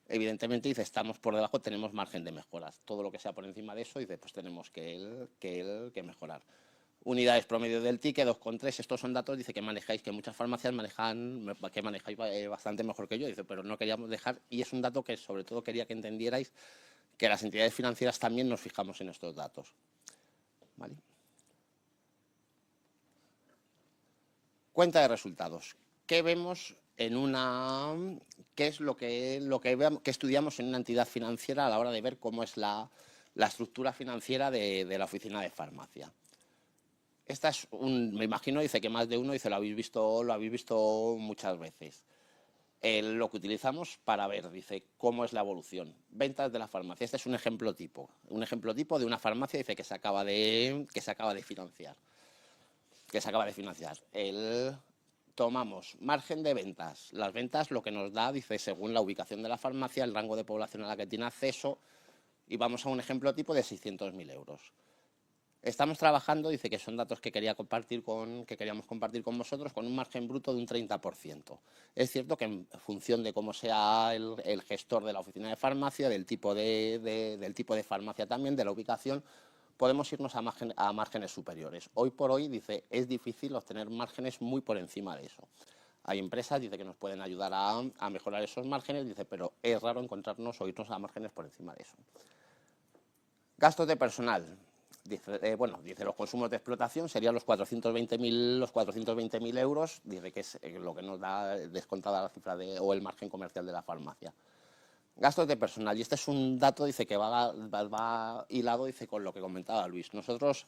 evidentemente, dice, estamos por debajo, tenemos margen de mejoras. Todo lo que sea por encima de eso, dice, pues tenemos que mejorar. Unidades promedio del ticket, 2,3. Estos son datos, dice, que manejáis, que muchas farmacias manejáis bastante mejor que yo, dice, pero no queríamos dejar, y es un dato que sobre todo quería que entendierais que las entidades financieras también nos fijamos en estos datos. ¿Vale? Cuenta de resultados. ¿Qué vemos qué es lo que estudiamos en una entidad financiera a la hora de ver cómo es la estructura financiera de la oficina de farmacia? Esta es me imagino, dice que más de uno, dice, lo habéis visto muchas veces. Lo que utilizamos para ver, dice, cómo es la evolución. Ventas de la farmacia. Este es un ejemplo tipo. Un ejemplo tipo de una farmacia, dice, que se acaba de financiar. Tomamos margen de ventas. Las ventas lo que nos da, dice, según la ubicación de la farmacia, el rango de población a la que tiene acceso, y vamos a un ejemplo tipo de 600.000 euros. Estamos trabajando, dice, que son datos que queríamos compartir con vosotros, con un margen bruto de un 30%. Es cierto que en función de cómo sea el gestor de la oficina de farmacia, del tipo de farmacia también, de la ubicación, podemos irnos a márgenes superiores. Hoy por hoy, dice, es difícil obtener márgenes muy por encima de eso. Hay empresas, dice, que nos pueden ayudar a mejorar esos márgenes, dice, pero es raro encontrarnos o irnos a márgenes por encima de eso. Gastos de personal. Dice, los consumos de explotación serían los 420.000 euros, dice que es lo que nos da descontada la cifra o el margen comercial de la farmacia. Gastos de personal, y este es un dato, dice, que va hilado, dice, con lo que comentaba Luis. Nosotros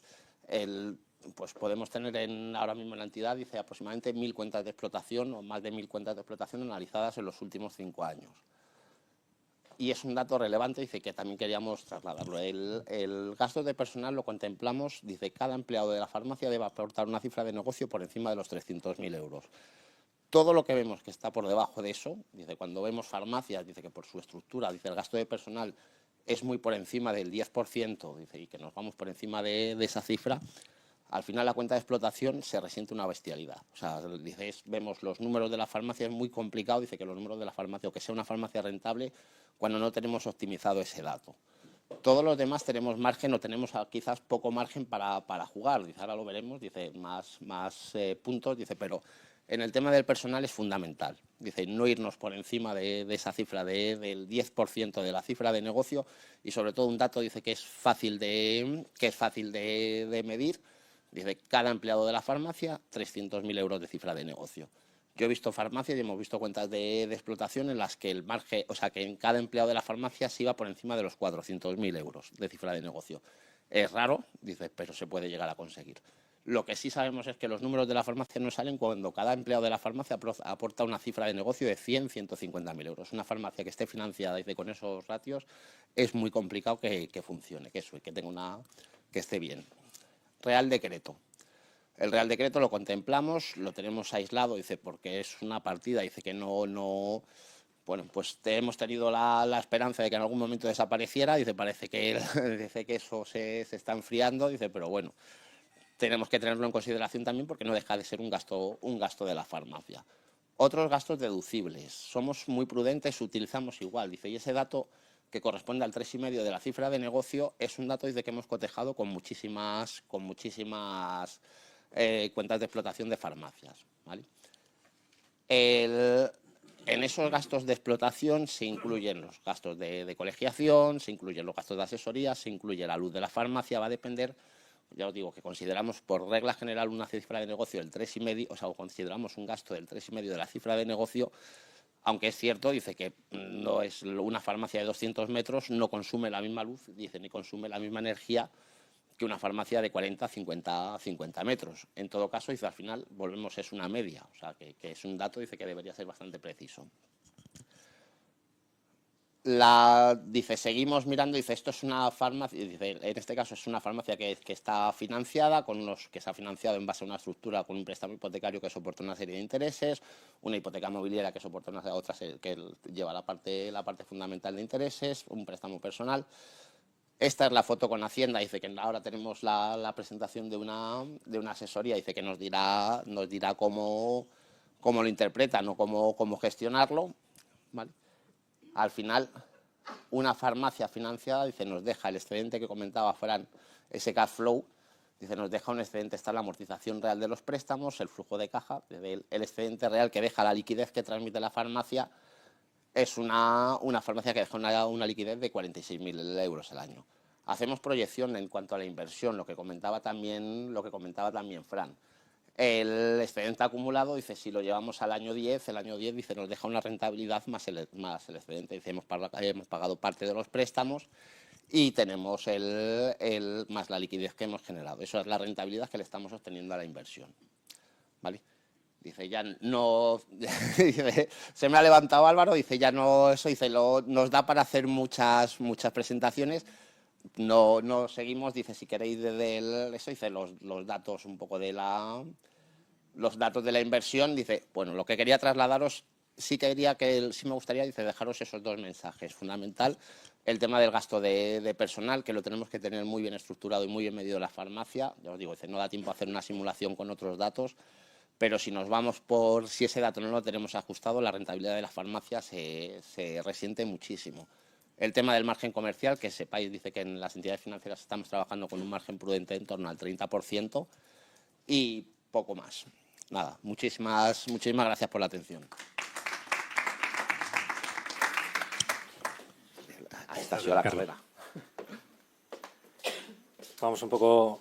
pues podemos tener ahora mismo en la entidad, dice, aproximadamente 1.000 cuentas de explotación o más de 1.000 cuentas de explotación analizadas en los últimos 5 años. Y es un dato relevante, dice, que también queríamos trasladarlo. El gasto de personal lo contemplamos, dice, cada empleado de la farmacia debe aportar una cifra de negocio por encima de los 300.000 euros. Todo lo que vemos que está por debajo de eso, dice, cuando vemos farmacias, dice que por su estructura, dice, el gasto de personal es muy por encima del 10%, dice, y que nos vamos por encima de esa cifra, al final la cuenta de explotación se resiente una bestialidad. O sea, dice, vemos los números de la farmacia, es muy complicado, dice que los números de la farmacia, o que sea una farmacia rentable, cuando no tenemos optimizado ese dato. Todos los demás tenemos margen o tenemos quizás poco margen para jugar, dice, ahora lo veremos, dice, más puntos, dice, pero en el tema del personal es fundamental, dice, no irnos por encima de esa cifra del 10% de la cifra de negocio y sobre todo un dato, dice, que es fácil de medir, dice, cada empleado de la farmacia, 300.000 euros de cifra de negocio. Yo he visto farmacias y hemos visto cuentas de explotación en las que el margen, o sea, que en cada empleado de la farmacia se iba por encima de los 400.000 euros de cifra de negocio. Es raro, dice, pero se puede llegar a conseguir. Lo que sí sabemos es que los números de la farmacia no salen cuando cada empleado de la farmacia aporta una cifra de negocio de 100, 150.000 euros. Una farmacia que esté financiada, dice, con esos ratios, es muy complicado que funcione, que esté bien. Real Decreto. El Real Decreto lo contemplamos, lo tenemos aislado, dice, porque es una partida, dice que no bueno, pues hemos tenido la esperanza de que en algún momento desapareciera, dice, parece que eso se está enfriando, dice, pero bueno, tenemos que tenerlo en consideración también porque no deja de ser un gasto de la farmacia. Otros gastos deducibles, somos muy prudentes, utilizamos igual, dice, y ese dato que corresponde al 3,5 de la cifra de negocio es un dato, dice, que hemos cotejado con muchísimas cuentas de explotación de farmacias, ¿vale? En esos gastos de explotación se incluyen los gastos de colegiación, se incluyen los gastos de asesoría, se incluye la luz de la farmacia, va a depender, ya os digo, que consideramos por regla general una cifra de negocio del 3,5, o sea, consideramos un gasto del 3,5 de la cifra de negocio, aunque es cierto, dice que no es una farmacia de 200 metros, no consume la misma luz, dice, ni consume la misma energía que una farmacia de 40, 50 metros. En todo caso, dice, al final, volvemos, es una media, o sea, que es un dato, dice, que debería ser bastante preciso. Dice, seguimos mirando, dice, esto es una farmacia, dice, en este caso es una farmacia que está financiada, que se ha financiado en base a una estructura con un préstamo hipotecario que soporta una serie de intereses, una hipoteca mobiliaria que soporta otra serie, que lleva la parte fundamental de intereses, un préstamo personal. Esta es la foto con Hacienda, dice que ahora tenemos la presentación de una asesoría, dice que nos dirá cómo lo interpretan o cómo gestionarlo, ¿vale? Al final, una farmacia financiada, dice, nos deja el excedente que comentaba Fran, ese cash flow, dice, nos deja un excedente, está la amortización real de los préstamos, el flujo de caja, el excedente real que deja la liquidez que transmite la farmacia. Es una farmacia que deja una liquidez de 46.000 euros al año. Hacemos proyección en cuanto a la inversión, lo que comentaba también Fran. El excedente acumulado, dice, si lo llevamos al año 10, dice, nos deja una rentabilidad más el excedente. Dice, hemos pagado parte de los préstamos y tenemos más la liquidez que hemos generado. Eso es la rentabilidad que le estamos obteniendo a la inversión, ¿vale? Dice, ya no, dice, se me ha levantado Álvaro, dice, ya no, eso, dice, nos da para hacer muchas presentaciones, no seguimos, dice, si queréis eso, dice, los datos un poco los datos de la inversión, dice, bueno, lo que quería trasladaros, sí me gustaría, dice, dejaros esos dos mensajes. Fundamental, el tema del gasto de personal, que lo tenemos que tener muy bien estructurado y muy bien medido en la farmacia, ya os digo, dice, no da tiempo a hacer una simulación con otros datos, pero si nos vamos si ese dato no lo tenemos ajustado, la rentabilidad de la farmacia se resiente muchísimo. El tema del margen comercial, que sepáis, dice que en las entidades financieras estamos trabajando con un margen prudente en torno al 30% y poco más. Nada, muchísimas gracias por la atención. Esta ha sido la carrera. Vamos un poco